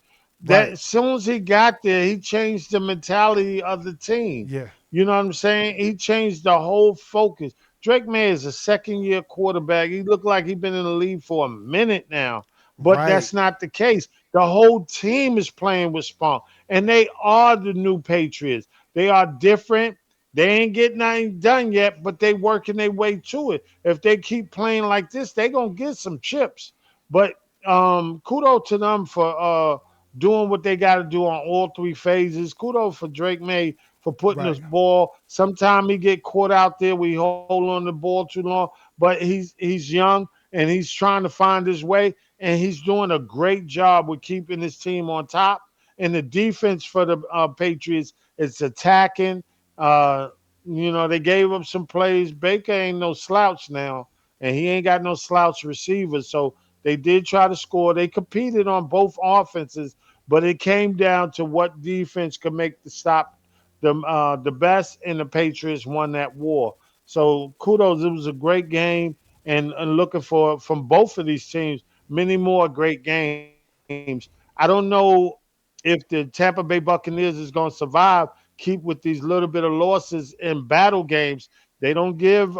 That right, as soon as he got there, he changed the mentality of the team. yeah, You know what I'm saying? He changed the whole focus. Drake May is a second year quarterback. He looked like he's been in the league for a minute now, but right, that's not the case. The whole team is playing with spunk, and they are the new Patriots. They are different. They ain't getting nothing done yet, but they working their way to it. If they keep playing like this, they gonna get some chips. But kudos to them for doing what they got to do on all three phases. Kudos for Drake May for putting right. this ball. Sometimes he get caught out there. We hold on the ball too long, but he's young and he's trying to find his way, and he's doing a great job with keeping his team on top. And the defense for the Patriots is attacking. Uh, they gave up some plays. Baker ain't no slouch now, and he ain't got no slouch receivers. So they did try to score. They competed on both offenses, but it came down to what defense could make the stop the best, and the Patriots won that war. So kudos, it was a great game, and looking for from both of these teams many more great games. I don't know if the Tampa Bay Buccaneers is going to survive, keep with these little bit of losses in battle games. They don't give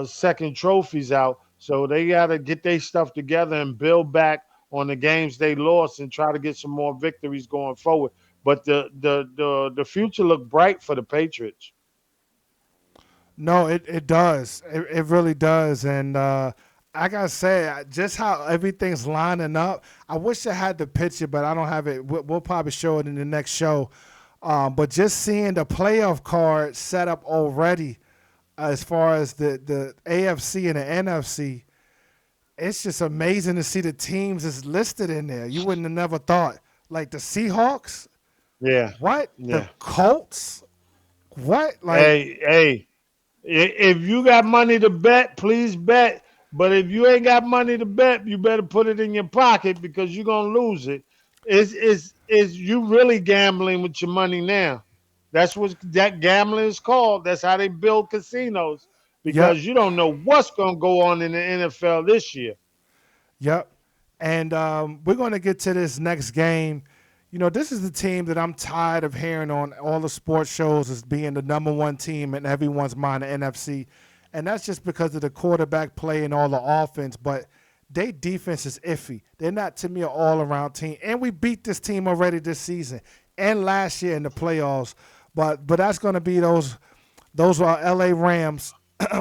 second trophies out, so they got to get their stuff together and build back on the games they lost and try to get some more victories going forward. But the future looked bright for the Patriots. No, it does. It really does. And I gotta say, just how everything's lining up. I wish I had the picture, but I don't have it. We'll probably show it in the next show. But just seeing the playoff card set up already, as far as the AFC and the NFC, it's just amazing to see the teams is listed in there. You wouldn't have never thought. Like the Seahawks, Yeah, what? The yeah. Colts, what? Like, Hey, if you got money to bet, please bet. But if you ain't got money to bet, you better put it in your pocket because you're gonna lose it. Is you really gambling with your money now? That's what that gambling is called. That's how they build casinos yep, because you don't know what's gonna go on in the NFL this year. yep. And we're going to get to this next game. You know, this is the team that I'm tired of hearing on all the sports shows as being the number one team in everyone's mind, the NFC. And that's just because of the quarterback play and all the offense. But their defense is iffy. They're not, to me, an all-around team. And we beat this team already this season and last year in the playoffs. But that's going to be those LA Rams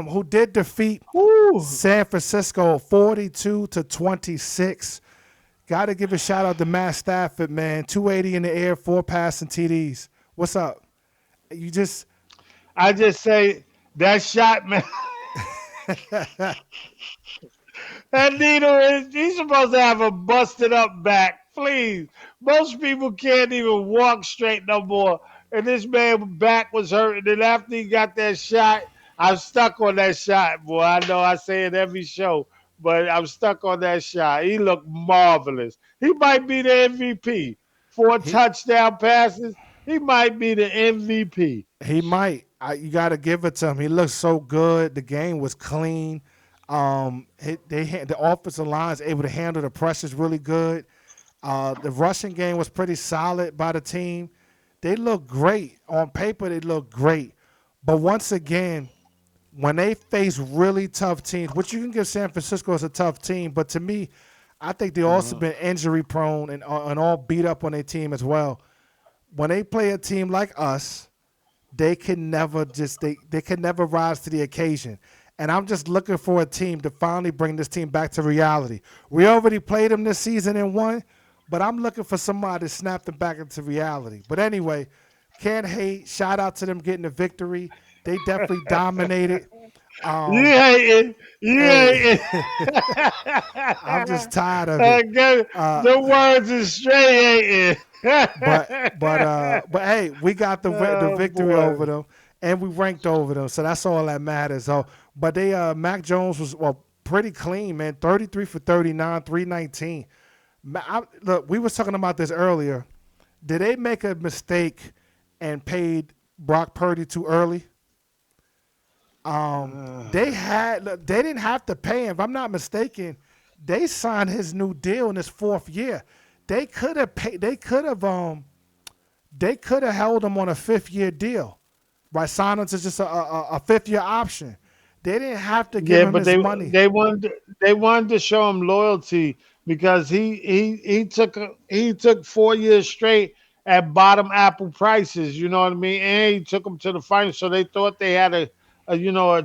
who did defeat Woo. San Francisco 42-26. Got to give a shout out to Matt Stafford, man. 280 in the air, 4 passing TDs. What's up? You just I just say that shot, man. That needle is he's supposed to have a busted up back. Please. Most people can't even walk straight no more. And this man back was hurting. And after he got that shot, I'm stuck on that shot, boy. I know I say it every show, but I'm stuck on that shot. He looked marvelous. He might be the MVP. Four he touchdown passes. He might be the MVP. he might. You got to give it to him. He looks so good. The game was clean. The offensive line is able to handle the pressures really good. The rushing game was pretty solid by the team. They look great on paper. They look great, but once again, when they face really tough teams, which you can give San Francisco as a tough team, but to me, I think they also Mhm. been injury prone and all beat up on their team as well. When they play a team like us, they can never rise to the occasion. And I'm just looking for a team to finally bring this team back to reality. We already played them this season and won, but I'm looking for somebody to snap them back into reality. But anyway, can't hate. Shout out to them getting the victory. They definitely dominated. You Um, hating. You hey, hating. I'm just tired of it. Uh, The words is straight hating. but hey, we got the Oh victory over boy. them, and we ranked over them, so that's all that matters. So, but they Mac Jones was pretty clean, man. 33 for 39, 319. Look, we was talking about this earlier. Did they make a mistake and paid Brock Purdy too early? They didn't have to pay him. If I'm not mistaken, they signed his new deal in his fourth year. They could have paid. They could have held him on a 5th-year deal, by signing to just a 5th-year option. They didn't have to give Yeah, him but his money. they wanted to show him loyalty because he took 4 years straight at bottom apple prices. You know what I mean? And he took them to the finals, so they thought they had a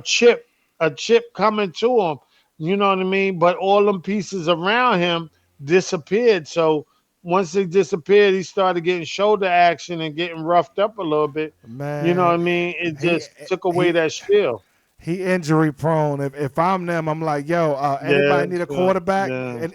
chip coming to him. You know what I mean? But all them pieces around him disappeared. So once they disappeared, he started getting shoulder action and getting roughed up a little bit. You know what I Man, mean? It he just took away he that shield. he injury prone. If I'm them, I'm like, yo, Yeah, anybody need a yeah, quarterback? yeah, And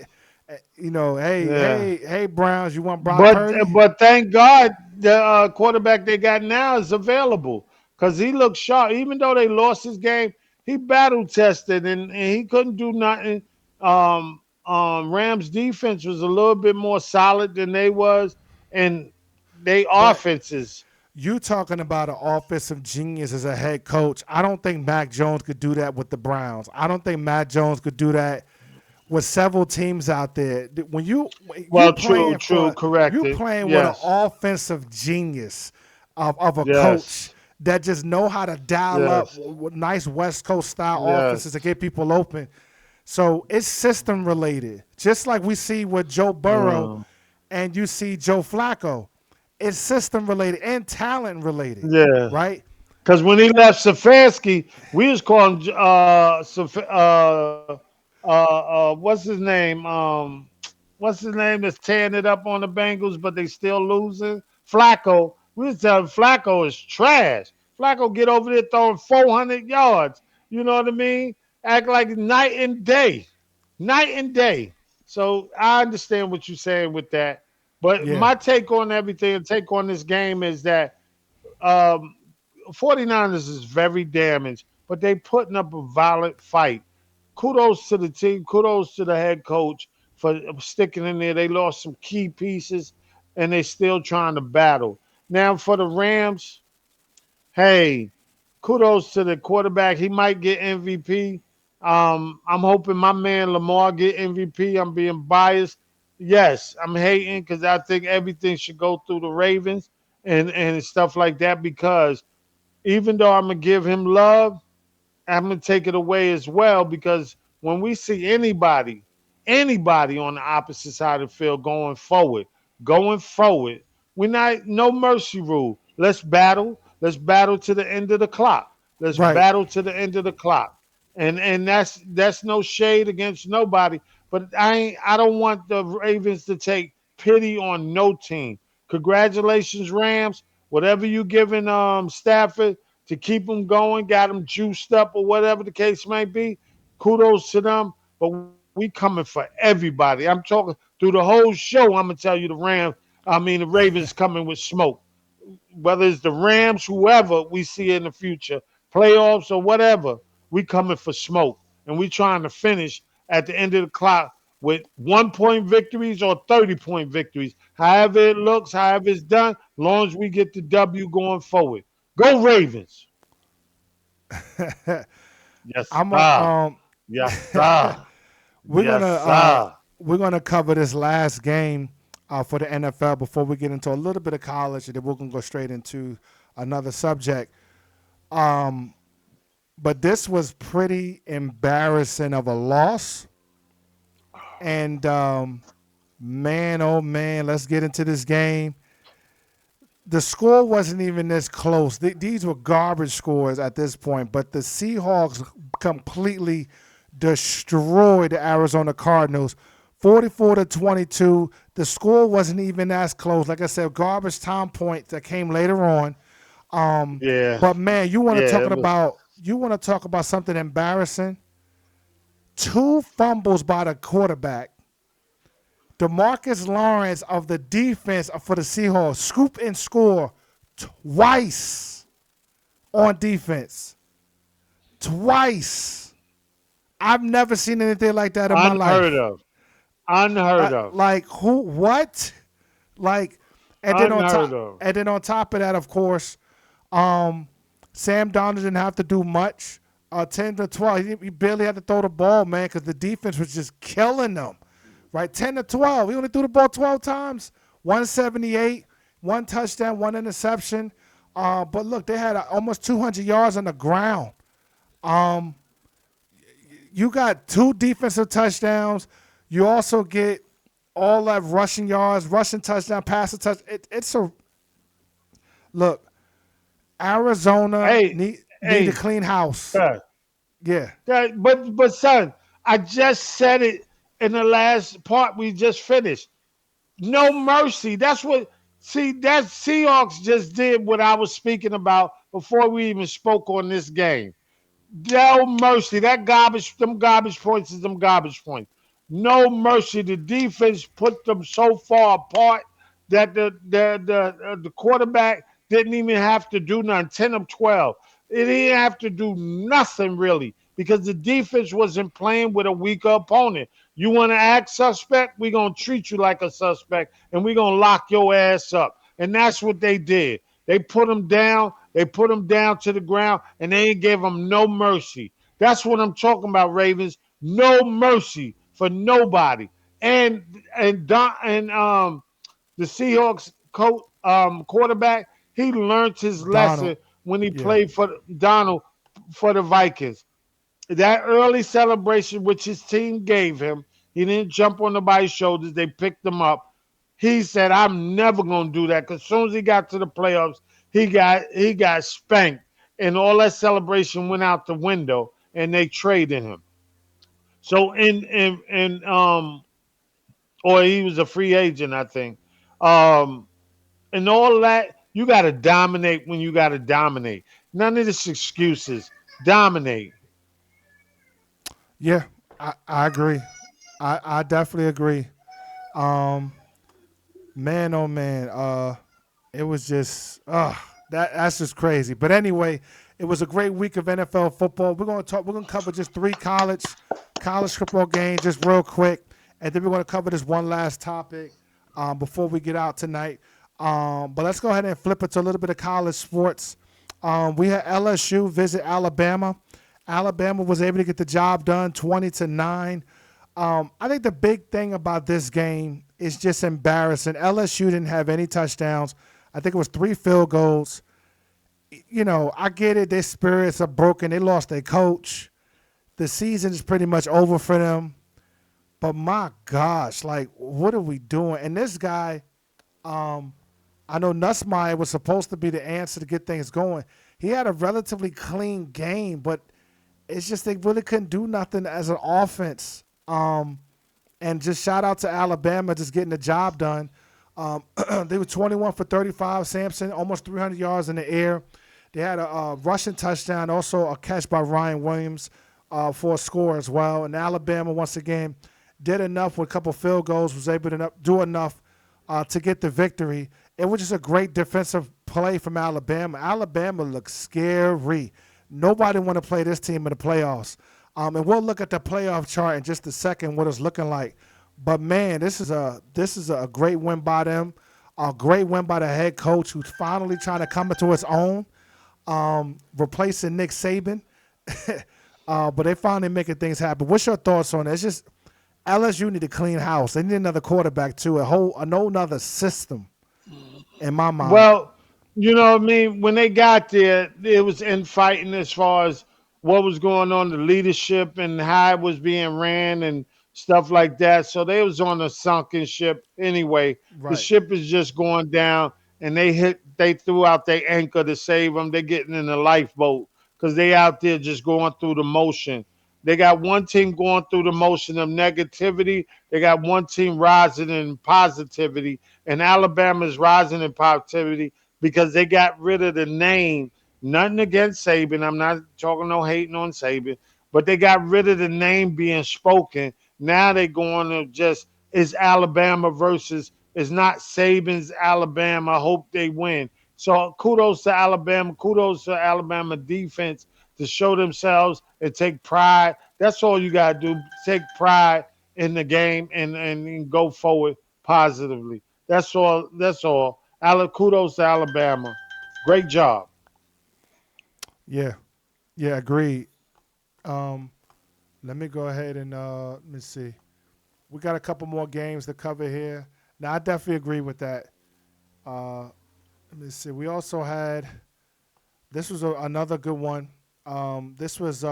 hey, yeah. hey, Browns, you want Brock But Purdy? but thank God the quarterback they got now is available because he looks sharp. Even though they lost his game, he battle tested and he couldn't do nothing. Rams defense was a little bit more solid than they was, and they But offenses. you talking about an offensive genius as a head coach. I don't think Mac Jones could do that with the Browns. I don't think Mac Jones could do that with several teams out there. Well, true, You corrected. playing with an Yes, offensive genius of a coach yes, that just know how to dial up yes, with nice West Coast style offenses to yes. get people open. So it's system related, just like we see with Joe Burrow Mm. and you see Joe Flacco. It's system related and talent related, Yeah. right? Because when he left Stefanski, we was calling what's his name? What's his name that's tearing it up on the Bengals, but they still losing? Flacco. We was telling Flacco is trash. Flacco get over there throwing 400 yards. You know what I mean? Act like night and day, night and day. So I understand what you're saying with that. But Yeah, my take on everything, take on this game is that um, 49ers is very damaged, but they putting up a violent fight. Kudos to the team. Kudos to the head coach for sticking in there. They lost some key pieces, and they still trying to battle. Now for the Rams, hey, kudos to the quarterback. He might get MVP. I'm hoping my man Lamar get MVP. I'm being biased. Yes, I'm hating because I think everything should go through the Ravens and stuff like that because even though I'm gonna give him love, I'm gonna take it away as well because when we see anybody on the opposite side of the field going forward, we're not no mercy rule. Let's battle. Let's battle to the end of the clock. Let's right. battle to the end of the clock. And that's no shade against nobody. But I don't want the Ravens to take pity on no team. Congratulations, Rams. Whatever you giving Stafford, to keep them going, got them juiced up or whatever the case may be. Kudos to them. But we coming for everybody. I'm talking through the whole show. I'm gonna tell you the Ravens coming with smoke. Whether it's the Rams, whoever we see in the future, playoffs or whatever, we coming for smoke. And we trying to finish at the end of the clock with 1 point victories or 30-point victories. However it looks, however it's done, long as we get the W going forward. Go Ravens. Yes, I'm a sir. Yes, sir. we're Yes, gonna sir. we're gonna cover this last game for the NFL before we get into a little bit of college, and then we're gonna go straight into another subject. Um, but this was pretty embarrassing of a loss, and man, oh man, let's get into this game. The score wasn't even this close. These were garbage scores at this point, but the Seahawks completely destroyed the Arizona Cardinals 44-22. The score wasn't even as close. Like I said, garbage time points that came later on. Yeah, But man, you want to yeah. talking It was. about you want to talk about something embarrassing? Two fumbles by the quarterback. DeMarcus Lawrence of the defense for the Seahawks scoop and score twice on defense. Twice. I've never seen anything like that in my Unheard life. of. Unheard of. Like who? What? Like, and then on Unheard top, of. and then on top of that, of course, um, Sam Donald didn't have to do much. 10 to 12, he barely had to throw the ball, man, because the defense was just killing them. Right, 10 to 12. He only threw the ball 12 times, 178, one touchdown, one interception. But look, they had almost 200 yards on the ground. Um, you got two defensive touchdowns. You also get all that rushing yards, rushing touchdown, passing touch. It's a look. Arizona Hey, need to hey, clean house. sir. Yeah, But son, I just said it in the last part we just finished. No mercy. That's what. See, that Seahawks just did what I was speaking about before we even spoke on this game. No mercy. That garbage, them garbage points is them garbage points. No mercy. The defense put them so far apart that the quarterback didn't even have to do nothing. 10 of 12. It didn't have to do nothing really because the defense wasn't playing with a weaker opponent. You want to act suspect? We're gonna treat you like a suspect, and we're gonna lock your ass up. And that's what they did. They put him down. They put him down to the ground, and they ain't gave him no mercy. That's what I'm talking about, Ravens. No mercy for nobody. And the Seahawks quarterback, he learned his Donald. lesson when he Yeah, played for Donald for the Vikings. That early celebration which his team gave him, he didn't jump on nobody's shoulders. They picked him up. He said, "I'm never gonna do that." Because as soon as he got to the playoffs, he got spanked, and all that celebration went out the window, and they traded him. So or he was a free agent, I think. Um, and all that, you got to dominate when you got to dominate. None of this excuses. Dominate. yeah. I agree. I definitely agree. Um, man, oh man. It was just that's just crazy. But anyway, it was a great week of NFL football. We're gonna cover just three college football games just real quick, and then we're gonna cover this one last topic before we get out tonight. But let's go ahead and flip it to a little bit of college sports. We had LSU visit Alabama. Alabama was able to get the job done, 20-9. I think the big thing about this game is just embarrassing. LSU didn't have any touchdowns. I think it was 3 field goals. You know, I get it. Their spirits are broken. They lost their coach. The season is pretty much over for them. But my gosh, like, what are we doing? And this guy, I know Nussmeier was supposed to be the answer to get things going. He had a relatively clean game, but it's just they really couldn't do nothing as an offense. And just shout out to Alabama just getting the job done. They were 21 for 35. Sampson, almost 300 yards in the air. They had a rushing touchdown, also a catch by Ryan Williams for a score as well. And Alabama, once again, did enough with a couple field goals, was able to do enough to get the victory. It was just a great defensive play from Alabama. Alabama looks scary. Nobody want to play this team in the playoffs. And we'll look at the playoff chart in just a second, what it's looking like. But man, this is a great win by them, a great win by the head coach who's finally trying to come into his own, replacing Nick Saban. But they finally making things happen. What's your thoughts on it? It's just LSU need to clean house. They need another quarterback too, a whole another system in my mind. Well, you know what I mean? When they got there, it was infighting as far as what was going on, the leadership and how it was being ran and stuff like that. So they was on a sunken ship anyway. The Right. ship is just going down and they threw out their anchor to save them. They're getting in the lifeboat because they out there just going through the motion. They got one team going through the motion of negativity. They got one team rising in positivity, and Alabama's rising in positivity because they got rid of the name Nothing against Saban. I'm not talking no hating on Saban, but they got rid of the name being spoken. Now they going to just is Alabama versus is not Saban's Alabama. I hope they win. So kudos to Alabama. Kudos to Alabama defense to show themselves and take pride. That's all you gotta do. Take pride in the game and go forward positively. That's all. That's all. Kudos to Alabama. Great job. Yeah, yeah, agreed. Um, let me go ahead and let me see. We got a couple more games to cover here. Now, I definitely agree with that. Uh, let me see. We also had this was another good one. This was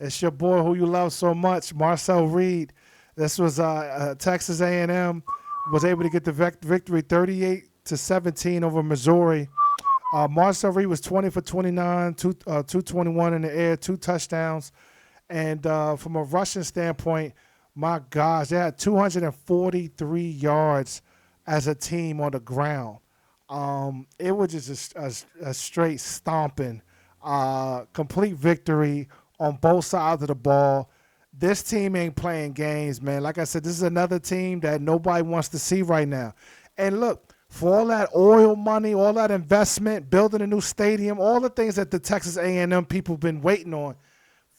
it's your boy who you love so much, Marcel Reed. This was Texas A&M was able to get the victory 38-17 over Missouri. Marcel Reed was 20 for 29, 221 in the air, 2 touchdowns. And from a rushing standpoint, my gosh, they had 243 yards as a team on the ground. It was just a straight stomping, complete victory on both sides of the ball. This team ain't playing games, man. Like I said, this is another team that nobody wants to see right now. And look, for all that oil money, all that investment, building a new stadium, all the things that the Texas A&M people have been waiting on,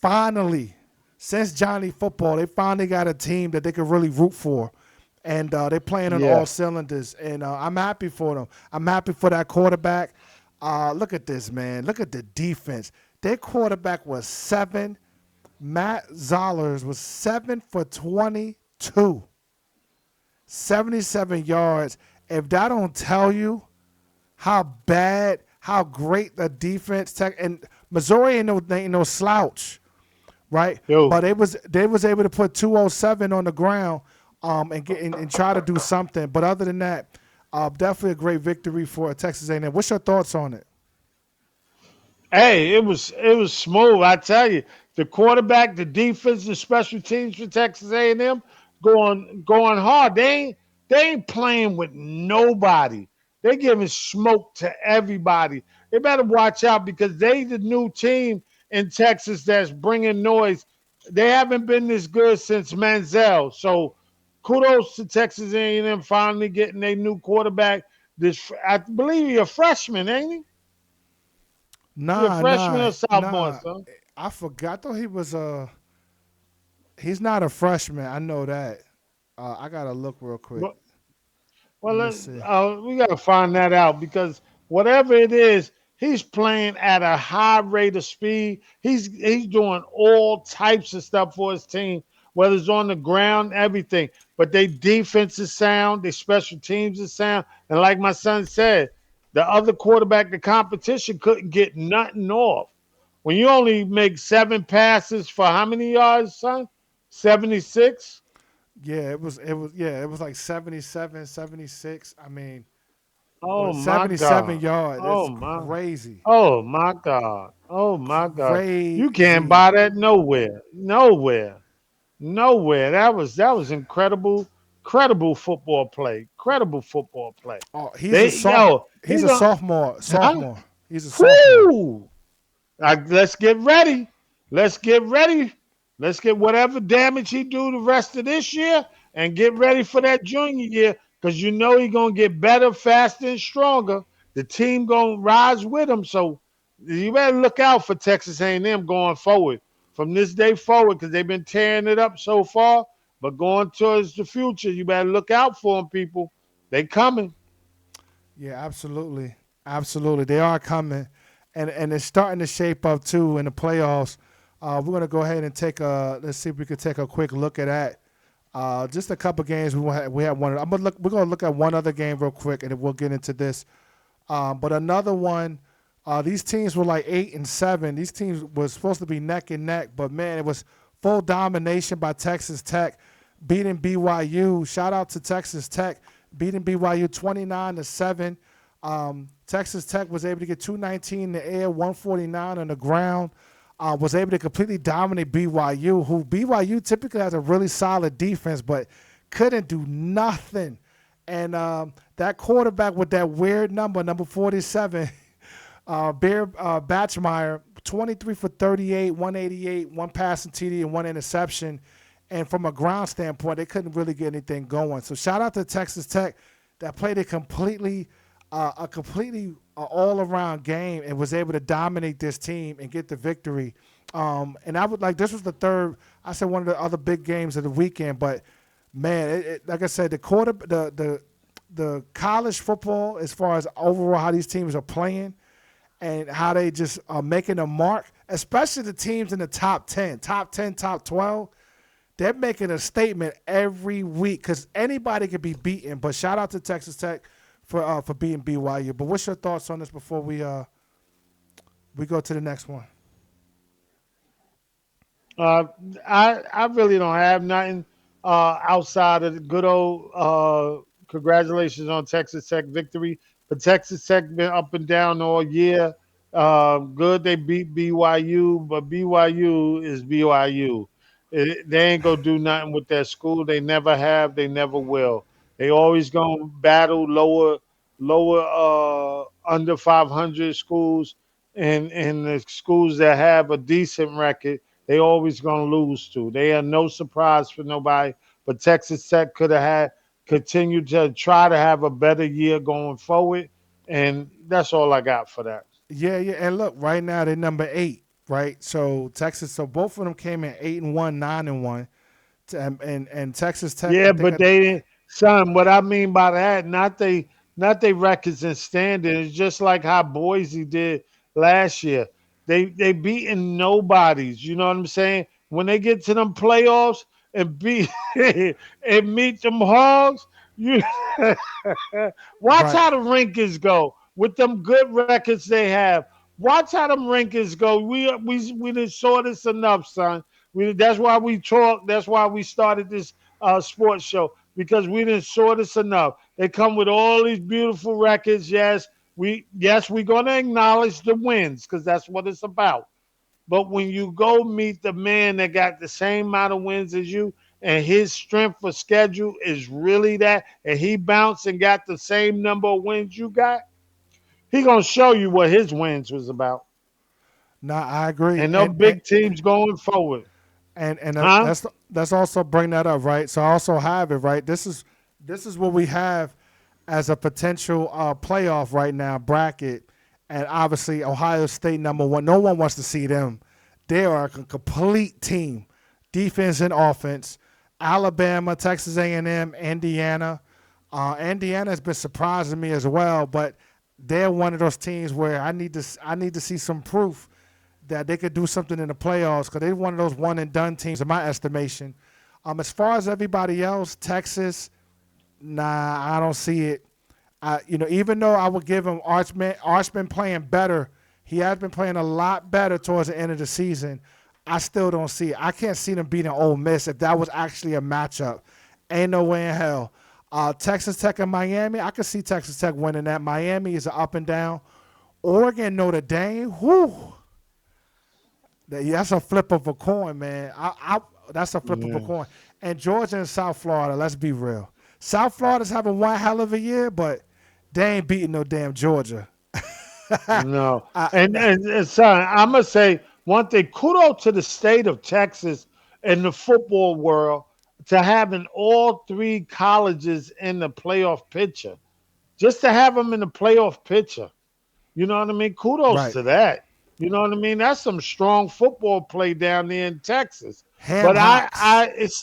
finally, since Johnny Football, they finally got a team that they can really root for. And they're playing on Yeah. all cylinders. And I'm happy for them. I'm happy for that quarterback. Look at this, man. Look at the defense. Their quarterback was 7. Matt Zollers was 7 for 22. 77 yards. If that don't tell you how bad, how great the defense and Missouri ain't no slouch, right? Yo. But they was able to put 207 on the ground and get and try to do something. But other than that, definitely a great victory for Texas A&M. What's your thoughts on it? Hey, it was smooth. I tell you, the quarterback, the defense, the special teams for Texas A&M going hard. They ain't playing with nobody. They giving smoke to everybody. They better watch out because they the new team in Texas that's bringing noise. They haven't been this good since Manziel. So kudos to Texas A&M finally getting a new quarterback. This I believe he's a freshman, ain't he? He a Nah, freshman nah, or sophomore, nah. son? I forgot though he was he's not a freshman. I know that. I gotta look real quick. Well, Let well me see. we got to find that out because whatever it is, he's playing at a high rate of speed. He's doing all types of stuff for his team, whether it's on the ground, everything. But they defense is sound, their special teams is sound, and like my son said, the other quarterback, the competition couldn't get nothing off. When you only make 7 passes for how many yards, son? 76. Yeah, it was like 77, 76. I mean, Oh with my 77 God. yards, Oh that's my. crazy. Oh my God. Oh my God. You can't Crazy. buy that nowhere. Nowhere. Nowhere. That was incredible. Incredible football play. Incredible football play. Oh, They yo, he's he a don't sophomore. huh? Sophomore. He's a sophomore. Whoo! Let's get ready. Let's get ready. Let's get whatever damage he do the rest of this year and get ready for that junior year because you know he's gonna get better, faster, and stronger. The team gonna rise with him. So you better look out for Texas A&M going forward from this day forward because they've been tearing it up so far. But going towards the future, you better look out for them, people. They coming. Yeah, absolutely. Absolutely. They are coming. And it's starting to shape up too in the playoffs. We're gonna go ahead and take a let's see if we could take a quick look at that. Just a couple games we had one. We're gonna look at one other game real quick and then we'll get into this. But another one, these teams were like 8-7. These teams were supposed to be neck and neck, but man, it was full domination by Texas Tech, beating BYU. Shout out to Texas Tech, beating BYU 29-7. Texas Tech was able to get 219 in the air, 149 on the ground. Was able to completely dominate BYU, who BYU typically has a really solid defense, but couldn't do nothing. And that quarterback with that weird number 47, Bear Batchmeyer, 23 for 38, 188, one passing TD, and one interception. And from a ground standpoint, they couldn't really get anything going. So shout out to Texas Tech that played a completely all around game and was able to dominate this team and get the victory. And I would like this was the third. I said one of the other big games of the weekend, but man, like I said, the college football as far as overall how these teams are playing and how they just are making a mark, especially the teams in the top 10, top 10, top 12. They're making a statement every week because anybody can be beaten. But shout out to Texas Tech for beating BYU. But what's your thoughts on this before we go to the next one? Uh, I really don't have nothing outside of the good old congratulations on Texas Tech victory. But Texas Tech been up and down all year. Good they beat BYU, but BYU is BYU. They ain't gonna do nothing with that school. They never have. They never will. They always gonna battle lower under 500 schools, and the schools that have a decent record they always gonna lose to. They are no surprise for nobody. But Texas Tech could have had continued to try to have a better year going forward, and that's all I got for that. Yeah, yeah. And look, right now they're number 8, right? So Texas, so both of them came in 8-1, 9-1. And Texas Tech, I Yeah, think, but they didn't, son. What I mean by that, not they records and standing. It's just like how Boise did last year. They beating nobodies. You know what I'm saying? When they get to them playoffs and beat and meet them hogs, you watch right. how the rankings go with them good records they have. Watch how them rankings go. We didn't saw this enough, son. That's why we talk. That's why we started this sports show because we didn't saw this enough. They come with all these beautiful records. We're gonna acknowledge the wins because that's what it's about. But when you go meet the man that got the same amount of wins as you, and his strength for schedule is really that, and he bounced and got the same number of wins you got, he gonna show you what his wins was about. Nah, I agree. And no big teams going forward, huh? That's also bring that up, right? So I also have it, right? This is what we have as a potential playoff right now bracket, and obviously Ohio State number one. No one wants to see them. They are a complete team, defense and offense. Alabama, Texas A&M, Indiana. Indiana has been surprising me as well, but they're one of those teams where I need to see some proof that they could do something in the playoffs because they're one of those one and done teams in my estimation. As far as everybody else, Texas, nah, I don't see it. Even though I would give him Archman playing better, he has been playing a lot better towards the end of the season. I still don't see it. I can't see them beating Ole Miss if that was actually a matchup. Ain't no way in hell. Texas Tech and Miami, I could see Texas Tech winning that. Miami is an up and down. Oregon, Notre Dame, whoo. That's a flip of a coin, man. That's a flip of a Yeah. coin. And Georgia and South Florida, let's be real. South Florida's having one hell of a year, but they ain't beating no damn Georgia. No, I, and son, I'm gonna say one thing. Kudos to the state of Texas and the football world to having all three colleges in the playoff picture. Just to have them in the playoff picture, you know what I mean? Kudos right. to that. You know what I mean? That's some strong football play down there in Texas. Ham But hocks. it's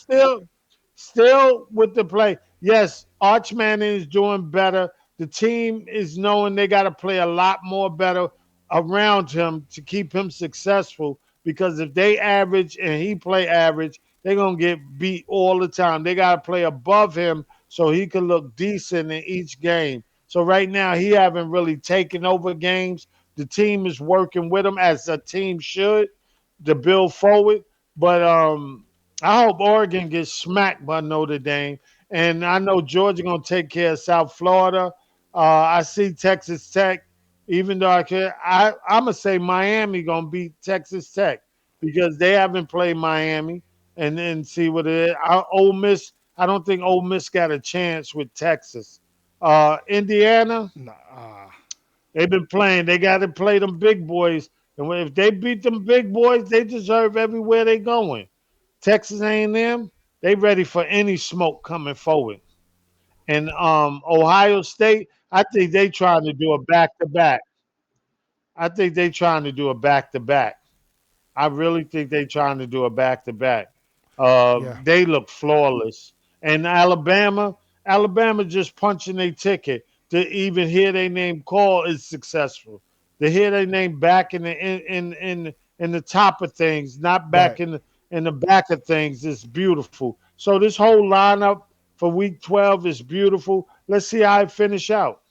still with the play. Yes, Archman is doing better. The team is knowing they got to play a lot more better around him to keep him successful. Because if they average and he play average, they're gonna get beat all the time. They got to play above him so he can look decent in each game. So right now he haven't really taken over games. The team is working with him as a team should to build forward. But I hope Oregon gets smacked by Notre Dame, and I know Georgia gonna take care of South Florida. I see Texas Tech, even though I'm gonna say Miami gonna beat Texas Tech because they haven't played Miami, and then see what it is. Ole Miss, I don't think Ole Miss got a chance with Texas. Indiana, Nah, They've been playing. They got to play them big boys. And if they beat them big boys, they deserve everywhere they going. Texas A&M, they ready for any smoke coming forward. And Ohio State, I think they trying to do a back to back. I think they trying to do a back to back. I really think they trying to do a back to back. Yeah. They look flawless. And Alabama just punching their ticket to even hear their name called is successful. To hear their name back in the top of things, not Right. back in the back of things, is beautiful. So this whole lineup for Week 12 is beautiful. Let's see how it finish out.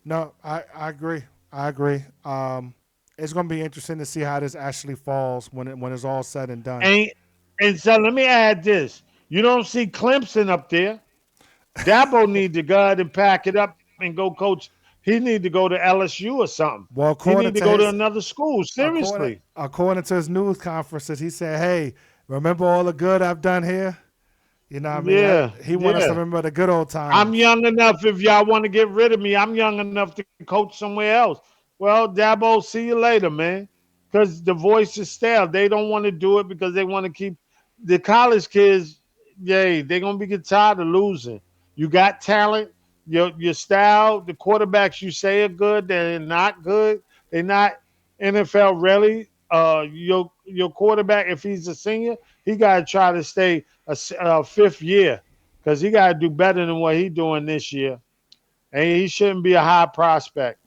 No, I agree. I agree. It's going to be interesting to see how this actually falls when it's all said and done. And and so let me add this: you don't see Clemson up there. Daboll need to go ahead and pack it up and go coach. He need to go to LSU or something. Well, He need to according go to to his another school. according Seriously. according to his news conferences, he said, "Hey, remember all the good I've done here? You know what I mean? Yeah, He want us to yeah. remember the good old I'm times." young enough. If y'all want to get rid of me, I'm young enough to coach somewhere else. Well, Dabo, see you later, man. Because the voice is stale. They don't want to do it because they want to keep the college kids. Yay, they're gonna be get tired of losing. You got talent. Your style, the quarterbacks you say are good, they're not good. They're not NFL ready. Your quarterback, if he's a senior, he got to try to stay a fifth year because he got to do better than what he's doing this year. And he shouldn't be a high prospect.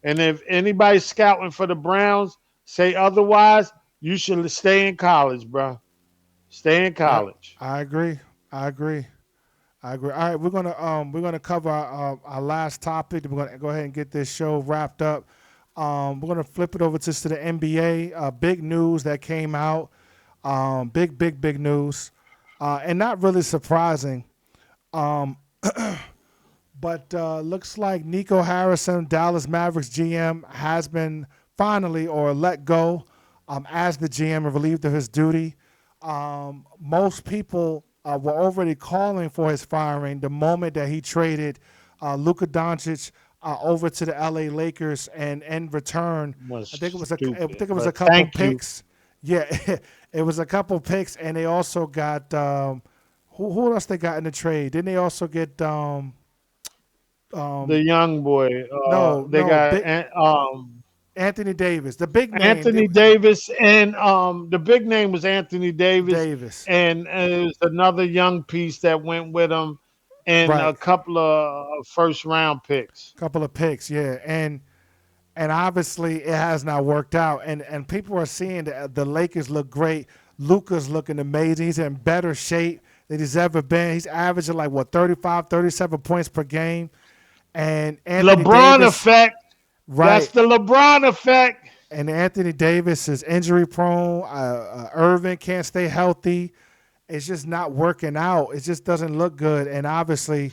And if anybody's scouting for the Browns say otherwise, you should stay in college, bro. Stay in I college. I agree. I agree. I agree. All right, we're gonna cover our last topic. We're gonna go ahead and get this show wrapped up. We're gonna flip it over to the NBA. Big news that came out. Big news, and not really surprising. Um, but looks like Nico Harrison, Dallas Mavericks GM, has been finally or let go as the GM and relieved of his duty. Most people were already calling for his firing the moment that he traded Luka Doncic over to the LA Lakers, and in return, I think it Was was I think stupid. it was a But couple thank you. picks. Yeah, it was a couple picks, and they also got who else they got in the trade? Didn't they also get The um young boy. no They no got big Anthony Davis, the big name Anthony Davis, and the big name was Anthony Davis, Davis, and it was another young piece that went with him, and right? a couple of first round picks. Couple of picks, yeah, and obviously it has not worked out, and people are seeing that the Lakers look great. Luka's looking amazing. He's in better shape than he's ever been. He's averaging like what 35, 37 points per game, and Anthony LeBron Davis, effect. That's right? the LeBron effect. And Anthony Davis is injury prone. Irving can't stay healthy. It's just not working out. It just doesn't look good. And obviously,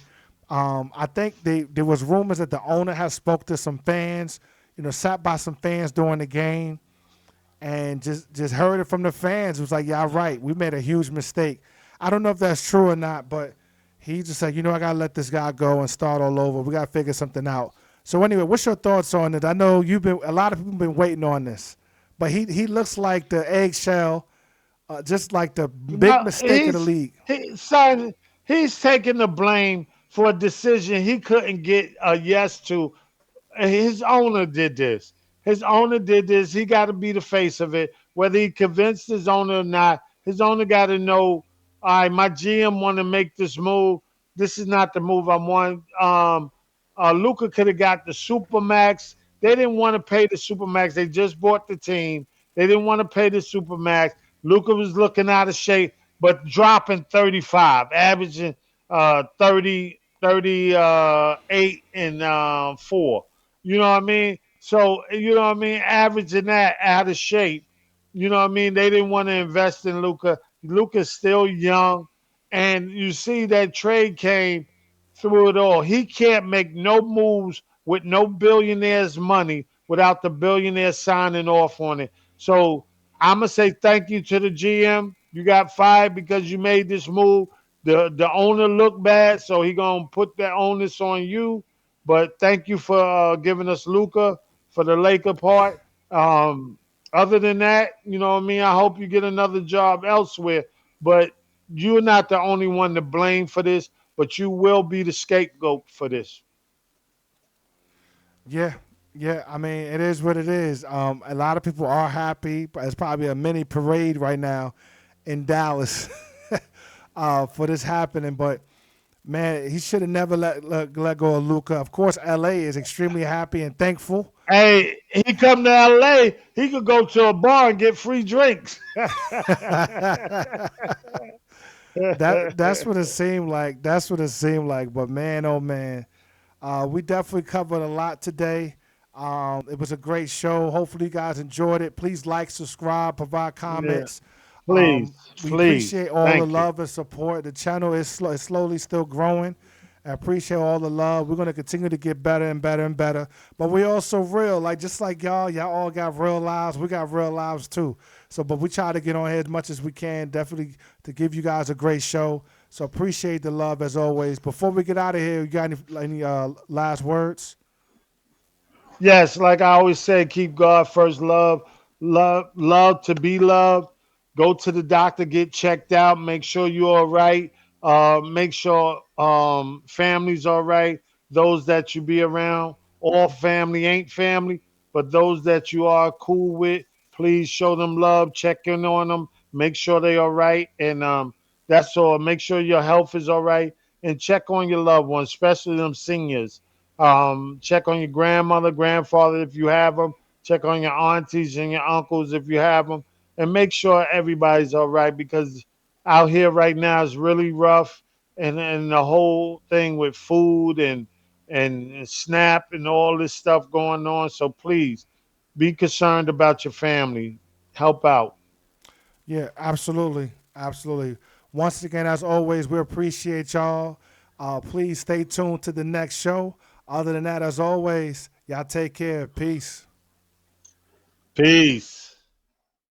I think there was rumors that the owner has spoke to some fans, sat by some fans during the game, and just heard it from the fans. It was like, yeah, right, we made a huge mistake. I don't know if that's true or not, but he just said, I gotta let this guy go and start all over. We gotta figure something out. So anyway, what's your thoughts on it? I know a lot of people have been waiting on this, but he looks like the eggshell, just like the big No, mistake of the league. son, he's taking the blame for a decision he couldn't get a yes to. His owner did this. His owner did this. He got to be the face of it. Whether he convinced his owner or not, his owner got to know. All right, my GM want to make this move. This is not the move I want. Luca could have got the supermax. They didn't want to pay the supermax. They just bought the team. They didn't want to pay the supermax. Luca was looking out of shape, but dropping 35, averaging 38 and 4. You know what I mean? So, you know what I mean? Averaging that out of shape. You know what I mean? They didn't want to invest in Luca. Luca's still young. And you see that trade came through it all. He can't make no moves with no billionaire's money without the billionaire signing off on it. So I'm gonna say thank you to the GM. You got fired because you made this move. The owner looked bad, so he gonna put that onus on you. But thank you for giving us Luka for the Laker part. Um, other than that, you know what I mean. I hope you get another job elsewhere. But you're not the only one to blame for this. But you will be the scapegoat for this. Yeah, yeah. I mean, it is what it is. A lot of people are happy, but it's probably a mini parade right now in Dallas for this happening. But man, he should have never let go of Luca. Of course, LA is extremely happy and thankful. Hey, he come to LA, he could go to a bar and get free drinks. That's what it seemed like. That's what it seemed like. But man, oh man, we definitely covered a lot today. It was a great show. Hopefully, you guys enjoyed it. Please like, subscribe, provide Yeah, comments. please, We please. appreciate all the Thank you. love and support. The channel is slowly still growing. I appreciate all the love. We're gonna continue to get better and better and better. But we also real, like just like y'all all got real lives. We got real lives too. So, but we try to get on here as much as we can, definitely to give you guys a great show. So appreciate the love as always. Before we get out of here, you got any last words? Yes, like I always say, keep God first. Love to be loved. Go to the doctor, get checked out, make sure you're all right. Make sure family's all right. Those that you be around, all family ain't family, but those that you are cool with, please show them love, check in on them, make sure they all right, and that's all. Make sure your health is all right, and check on your loved ones, especially them seniors. Check on your grandmother, grandfather if you have them. Check on your aunties and your uncles if you have them, and make sure everybody's all right because out here right now is really rough, and the whole thing with food and SNAP and all this stuff going on. So please be concerned about your family. Help out. Yeah, absolutely, absolutely. Once again, as always, we appreciate y'all. Please stay tuned to the next show. Other than that, as always, y'all take care. Peace. Peace.